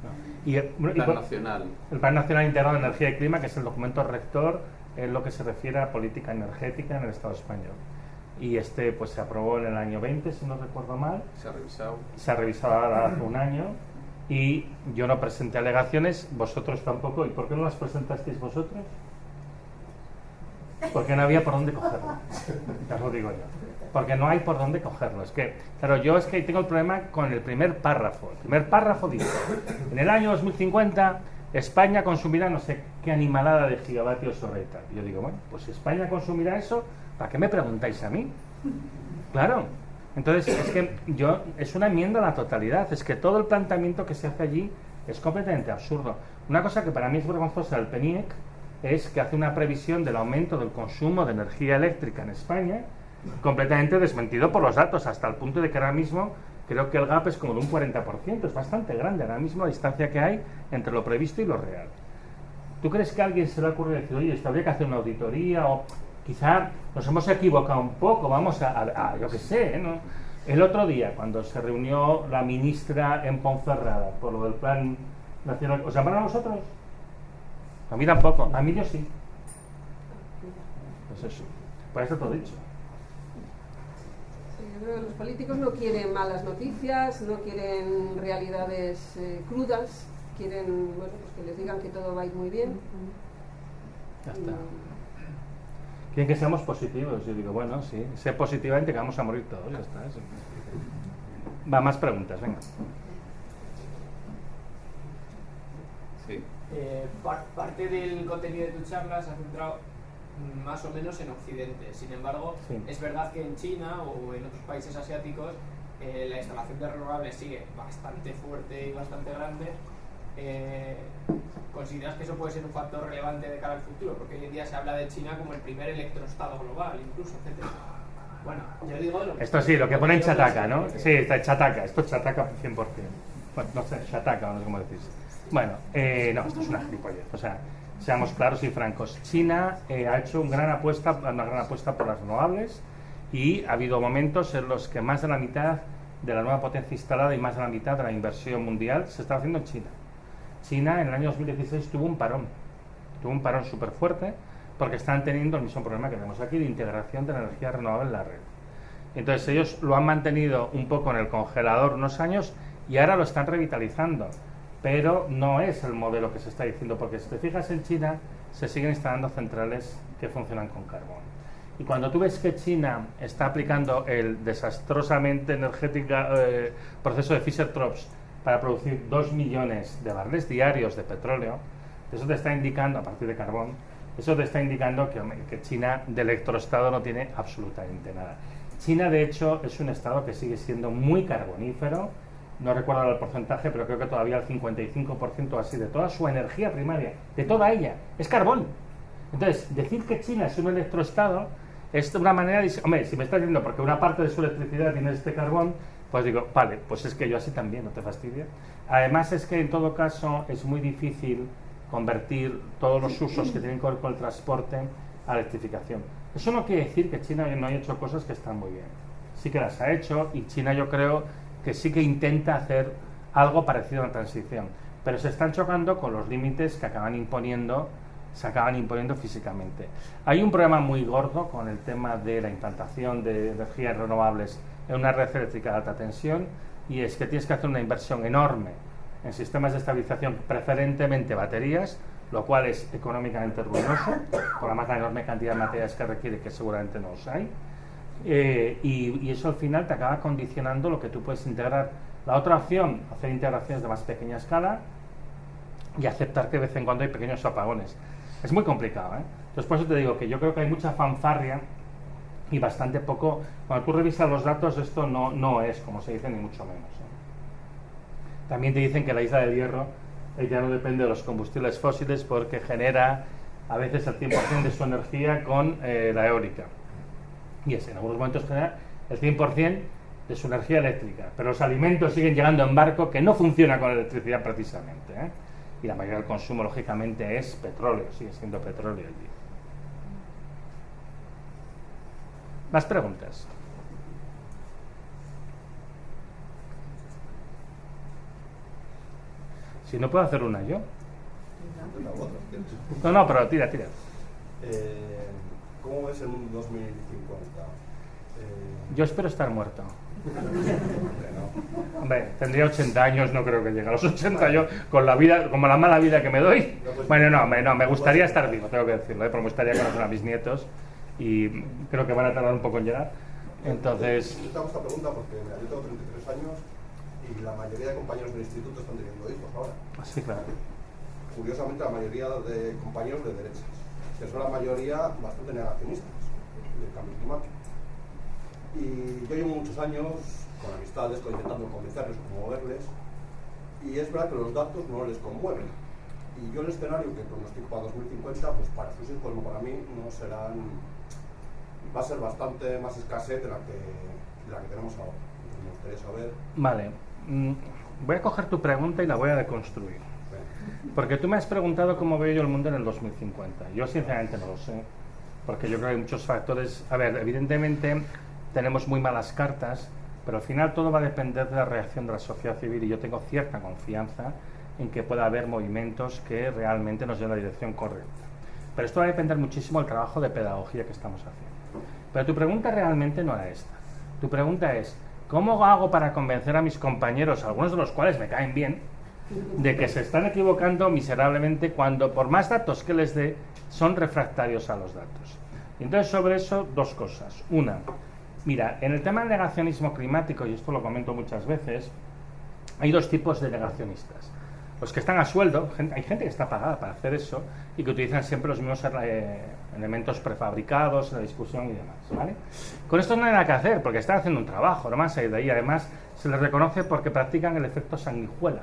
D: No. El Plan Nacional. El Plan Nacional Integrado de Energía y Clima, que es el documento rector en lo que se refiere a política energética en el Estado español. Y pues se aprobó en el año 20, si no recuerdo mal. Se ha revisado ahora hace un año. Y yo no presenté alegaciones, vosotros tampoco. ¿Y por qué no las presentasteis vosotros? Porque no había por dónde cogerlo. Ya os lo digo yo. Porque no hay por dónde cogerlo. Es que, claro, yo es que tengo el problema con el primer párrafo. El primer párrafo dice: en el año 2050 España consumirá no sé qué animalada de gigavatios hora y tal. Y yo digo, bueno, pues si España consumirá eso, ¿para qué me preguntáis a mí? Claro. Entonces, es que es una enmienda a la totalidad. Es que todo el planteamiento que se hace allí es completamente absurdo. Una cosa que para mí es vergonzosa del PNIEC es que hace una previsión del aumento del consumo de energía eléctrica en España, completamente desmentido por los datos, hasta el punto de que ahora mismo creo que el gap es como de un 40%, es bastante grande ahora mismo la distancia que hay entre lo previsto y lo real. ¿Tú crees que a alguien se le ocurre decir, oye, esto habría que hacer una auditoría, o quizá nos hemos equivocado un poco, vamos a yo qué sé, ¿no? El otro día, cuando se reunió la ministra en Ponferrada por lo del Plan Nacional, ¿os llamaron a vosotros? A mí tampoco, a mí yo sí. Pues eso, por eso todo dicho.
C: Los políticos no quieren malas noticias, no quieren realidades crudas, quieren, bueno, pues que les digan que todo va a ir muy bien.
D: Ya está. Quieren que seamos positivos. Yo digo, bueno, sí, sé positivamente que vamos a morir todos, ya está. Eso. Va, más preguntas, venga.
G: Sí. Parte del contenido de tu charla se ha centrado más o menos en Occidente. Sin embargo, sí, es verdad que en China o en otros países asiáticos la instalación de renovables sigue bastante fuerte y bastante grande. ¿Consideras que eso puede ser un factor relevante de cara al futuro? Porque hoy en día se habla de China como el primer electroestado global, incluso, etc. Bueno, yo digo...
D: Esto sí, lo que pone en Chataca, ¿no? Sí, está Chataca, esto es Chataca 100%. Bueno, no sé, Chataca, no sé cómo decís. Bueno, no, esto es una gilipollez. O sea, seamos claros y francos. China ha hecho una gran apuesta por las renovables y ha habido momentos en los que más de la mitad de la nueva potencia instalada y más de la mitad de la inversión mundial se está haciendo en China. China en el año 2016 tuvo un parón súper fuerte porque están teniendo el mismo problema que tenemos aquí de integración de la energía renovable en la red. Entonces ellos lo han mantenido un poco en el congelador unos años y ahora lo están revitalizando, pero no es el modelo que se está diciendo, porque si te fijas en China se siguen instalando centrales que funcionan con carbón. Y cuando tú ves que China está aplicando el desastrosamente energética proceso de Fischer-Tropsch para producir 2 millones de barriles diarios de petróleo, eso te está indicando, a partir de carbón, eso te está indicando que China de electroestado no tiene absolutamente nada. China, de hecho, es un estado que sigue siendo muy carbonífero, no recuerdo el porcentaje, pero creo que todavía el 55% así de toda su energía primaria, de toda ella, es carbón. Entonces, decir que China es un electroestado es una manera de... Hombre, si me estás diciendo porque una parte de su electricidad tiene este carbón, pues digo, vale, pues es que yo así también, no te fastidia. Además es que en todo caso es muy difícil convertir todos los usos que tienen que ver con el transporte a electrificación. Eso no quiere decir que China no haya hecho cosas que están muy bien. Sí que las ha hecho y China yo creo que sí que intenta hacer algo parecido a la transición, pero se están chocando con los límites que se acaban imponiendo físicamente. Hay un problema muy gordo con el tema de la implantación de energías renovables en una red eléctrica de alta tensión, y es que tienes que hacer una inversión enorme en sistemas de estabilización, preferentemente baterías, lo cual es económicamente ruinoso, por además la enorme cantidad de materias que requiere, que seguramente no los hay, y eso al final te acaba condicionando lo que tú puedes integrar. La otra opción, hacer integraciones de más pequeña escala y aceptar que de vez en cuando hay pequeños apagones. Es muy complicado, ¿eh? Entonces por eso te digo que yo creo que hay mucha fanfarria y bastante poco. Cuando tú revisas los datos, esto no es como se dice, ni mucho menos, ¿eh? También te dicen que la isla del Hierro ya no depende de los combustibles fósiles porque genera a veces el 100% de su energía con la eólica, y en algunos momentos genera el 100% de su energía eléctrica, pero los alimentos siguen llegando en barco, que no funciona con electricidad precisamente, ¿eh? Y la mayoría del consumo lógicamente es petróleo, sigue siendo petróleo el día. ¿Más preguntas? Si no, puedo hacer una yo. No, pero tira.
E: ¿Cómo ves el mundo 2050?
D: Yo espero estar muerto. Hombre, tendría 80 años, no creo que llegue a los 80 yo, con la vida, como la mala vida que me doy. Bueno, no, me gustaría estar vivo, tengo que decirlo, porque me gustaría conocer a mis nietos y creo que van a tardar un poco en llegar. Entonces...
E: Yo te hago esta pregunta porque yo tengo 33 años y la mayoría de compañeros del instituto están teniendo hijos ahora.
D: Sí, claro.
E: Curiosamente, la mayoría de compañeros de derechas, que son la mayoría bastante negacionistas del cambio climático. Y yo llevo muchos años con amistades, intentando convencerles o conmoverles, y es verdad que los datos no les conmueven. Y yo el escenario que pronostico para 2050, pues para sus hijos, no para mí, no serán, va a ser bastante más escasez de la que tenemos ahora. Entonces, me gustaría saber.
D: Vale, voy a coger tu pregunta y la voy a deconstruir. Porque tú me has preguntado cómo veo yo el mundo en el 2050. Yo sinceramente no lo sé, porque yo creo que hay muchos factores. A ver, evidentemente tenemos muy malas cartas, pero al final todo va a depender de la reacción de la sociedad civil, y yo tengo cierta confianza en que pueda haber movimientos que realmente nos lleven a la dirección correcta. Pero esto va a depender muchísimo del trabajo de pedagogía que estamos haciendo. Pero tu pregunta realmente no era esta. Tu pregunta es, ¿cómo hago para convencer a mis compañeros, algunos de los cuales me caen bien, de que se están equivocando miserablemente cuando, por más datos que les dé, son refractarios a los datos? Y entonces, sobre eso, dos cosas. Una, mira, en el tema del negacionismo climático, y esto lo comento muchas veces, hay dos tipos de negacionistas. Los que están a sueldo, hay gente que está pagada para hacer eso y que utilizan siempre los mismos elementos prefabricados en la discusión y demás, ¿vale? Con esto no hay nada que hacer porque están haciendo un trabajo, no más, y de ahí además se les reconoce porque practican el efecto sanguijuela,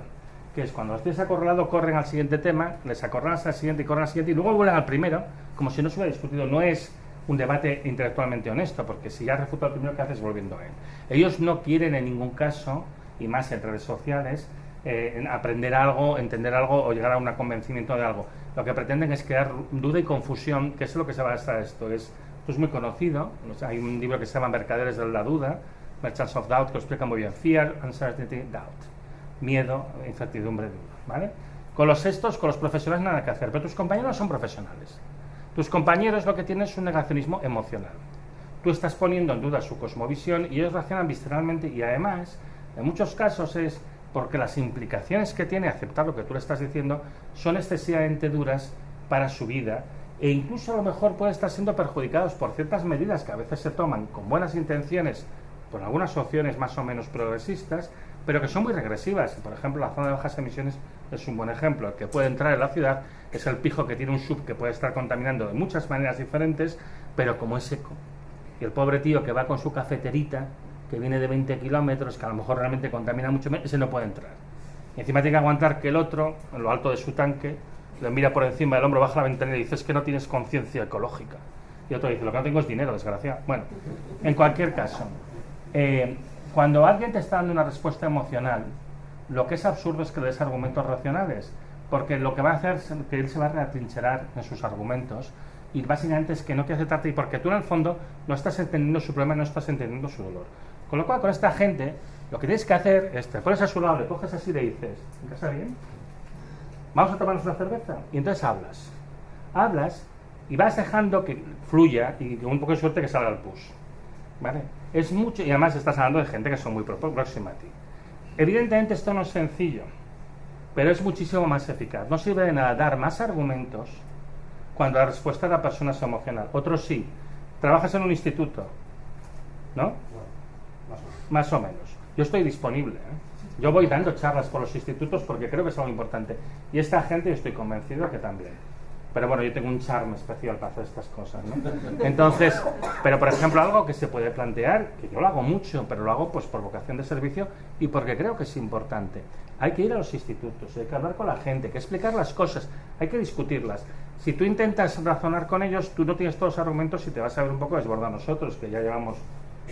D: que es cuando los tienes acorralado, corren al siguiente tema, les acorralas al siguiente y corren al siguiente y luego vuelven al primero, como si no se hubiera discutido. No es un debate intelectualmente honesto, porque si ya has refutado el primero, que haces volviendo a él. Ellos no quieren en ningún caso, y más en redes sociales, aprender algo, entender algo o llegar a un convencimiento de algo. Lo que pretenden es crear duda y confusión, que es lo que se basa esto. Esto es muy conocido. Hay un libro que se llama Mercaderes de la Duda, Merchants of Doubt, que lo explica muy bien. Fear, Uncertainty, Doubt. Miedo, incertidumbre, duda, ¿vale? Con los profesionales nada que hacer, pero tus compañeros no son profesionales. Tus compañeros lo que tienen es un negacionismo emocional.
H: tú estás poniendo en duda su cosmovisión y ellos reaccionan visceralmente, y además, en muchos casos es porque las implicaciones que tiene aceptar lo que tú le estás diciendo son excesivamente duras para su vida, e incluso a lo mejor pueden estar siendo perjudicados por ciertas medidas que a veces se toman con buenas intenciones, con algunas opciones más o menos progresistas, pero que son muy regresivas. Por ejemplo, la zona de bajas emisiones es un buen ejemplo. El que puede entrar en la ciudad es el pijo que tiene un sub que puede estar contaminando de muchas maneras diferentes, pero como es seco. Y el pobre tío que va con su cafeterita, que viene de 20 kilómetros, que a lo mejor realmente contamina mucho menos, ese no puede entrar. Y encima tiene que aguantar que el otro, en lo alto de su tanque, le mira por encima del hombro, baja la ventana y dice: es que no tienes conciencia ecológica. Y otro dice: lo que no tengo es dinero, desgraciado. Bueno, en cualquier caso, cuando alguien te está dando una respuesta emocional, lo que es absurdo es que le des argumentos racionales, porque lo que va a hacer es que él se va a reatrincherar en sus argumentos, y básicamente es que no quiere aceptarte, y porque tú en el fondo no estás entendiendo su problema, no estás entendiendo su dolor. Con lo cual, con esta gente, lo que tienes que hacer es: te pones a su lado, le coges así y le dices: ¿en casa bien? ¿Vamos a tomarnos una cerveza? Y entonces hablas y vas dejando que fluya, y con un poco de suerte que salga el push, ¿vale? Es mucho, y además estás hablando de gente que son muy próxima a ti. Evidentemente esto no es sencillo, pero es muchísimo más eficaz. No sirve de nada dar más argumentos cuando la respuesta de la persona es emocional. Otro sí. Trabajas en un instituto, ¿no?
E: Bueno,
H: más o menos. Yo estoy disponible, ¿eh? Yo voy dando charlas por los institutos porque creo que es algo importante. Y esta gente, yo estoy convencido que también. Pero bueno, yo tengo un charme especial para hacer estas cosas, ¿no? Entonces, pero por ejemplo, algo que se puede plantear, que yo lo hago mucho, pero lo hago pues por vocación de servicio y porque creo que es importante. Hay que ir a los institutos, hay que hablar con la gente, hay que explicar las cosas, hay que discutirlas. Si tú intentas razonar con ellos, tú no tienes todos los argumentos y te vas a ver un poco desbordado. Nosotros, que ya llevamos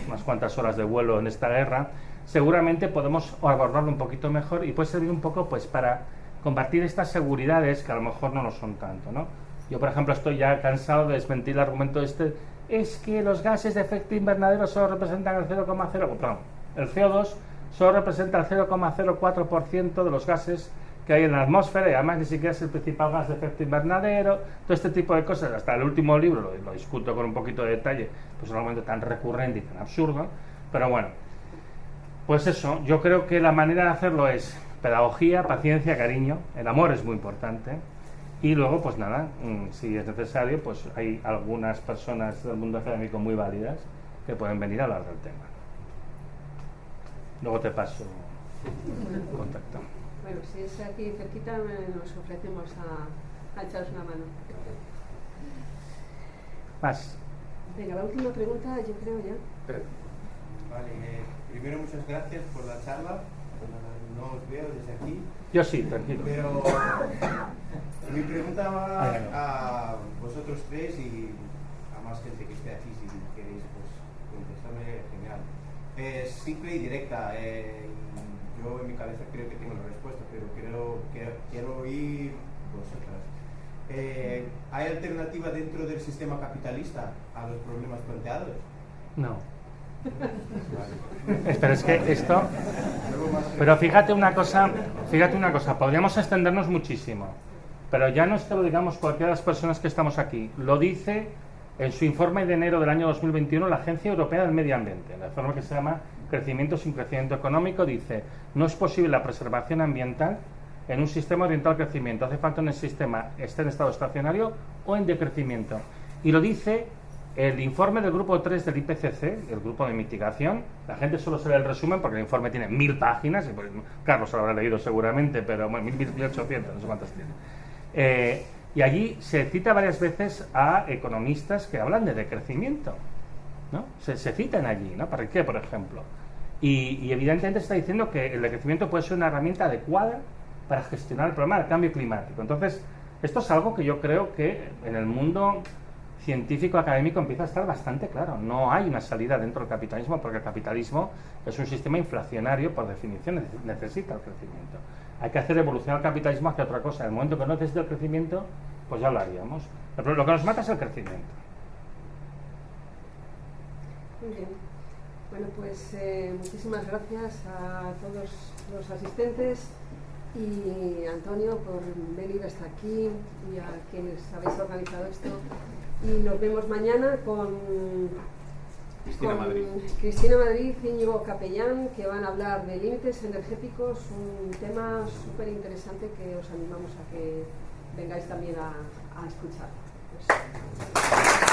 H: unas cuantas horas de vuelo en esta guerra, seguramente podemos abordarlo un poquito mejor y puede servir un poco pues para compartir estas seguridades que a lo mejor no lo son tanto, ¿no? Yo, por ejemplo, estoy ya cansado de desmentir el argumento es que los gases de efecto invernadero solo representan el 0,0, perdón, el CO2 solo representa el 0,04% de los gases que hay en la atmósfera, y además ni siquiera es el principal gas de efecto invernadero, todo este tipo de cosas. Hasta el último libro lo discuto con un poquito de detalle, pues es un argumento tan recurrente y tan absurdo, pero bueno, pues eso, yo creo que la manera de hacerlo es pedagogía, paciencia, cariño, el amor es muy importante, y luego pues nada, si es necesario, pues hay algunas personas del mundo académico muy válidas que pueden venir a hablar del tema. Luego te paso contacto.
C: Bueno, si es aquí cerquita, nos ofrecemos a echaros una mano.
H: Más.
C: Venga, la última pregunta, yo creo ya.
I: Vale, primero muchas gracias por la charla. No os veo desde aquí.
H: Yo sí, tranquilo.
I: Pero mi pregunta va a vosotros tres y a más gente que esté aquí, si queréis pues contestarme, genial. Es simple y directa. Yo en mi cabeza creo que tengo la respuesta, pero quiero oír vosotras. ¿Hay alternativa dentro del sistema capitalista a los problemas planteados?
H: No. Pero es que esto, pero fíjate una cosa, podríamos extendernos muchísimo, pero ya no es que lo digamos cualquiera de las personas que estamos aquí, lo dice en su informe de enero del año 2021 la Agencia Europea del Medio Ambiente, la informe que se llama Crecimiento sin crecimiento económico. Dice: no es posible la preservación ambiental en un sistema orientado al crecimiento, hace falta un sistema esté en estado estacionario o en decrecimiento. Y lo dice el informe del grupo 3 del IPCC, el grupo de mitigación. La gente solo se lee el resumen porque el informe tiene 1000 páginas, y pues, Carlos lo habrá leído seguramente, pero bueno, 1800, no sé cuántas tiene. Y allí se cita varias veces a economistas que hablan de decrecimiento, ¿no? Se citan allí, ¿no? ¿Para qué, por ejemplo? Y evidentemente está diciendo que el decrecimiento puede ser una herramienta adecuada para gestionar el problema del cambio climático. Entonces, esto es algo que yo creo que en el mundo científico académico empieza a estar bastante claro. No hay una salida dentro del capitalismo, porque el capitalismo es un sistema inflacionario, por definición necesita el crecimiento. Hay que hacer evolucionar el capitalismo hacia otra cosa. En el momento que no necesita el crecimiento, pues ya lo haríamos. Pero lo que nos mata es el crecimiento.
C: Muy bien. Bueno, pues muchísimas gracias a todos los asistentes y Antonio por venir hasta aquí, y a quienes habéis organizado esto. Y nos vemos mañana con
B: Cristina Madrid.
C: Cristina Madrid y Íñigo Capellán, que van a hablar de límites energéticos, un tema súper interesante que os animamos a que vengáis también a escuchar. Pues,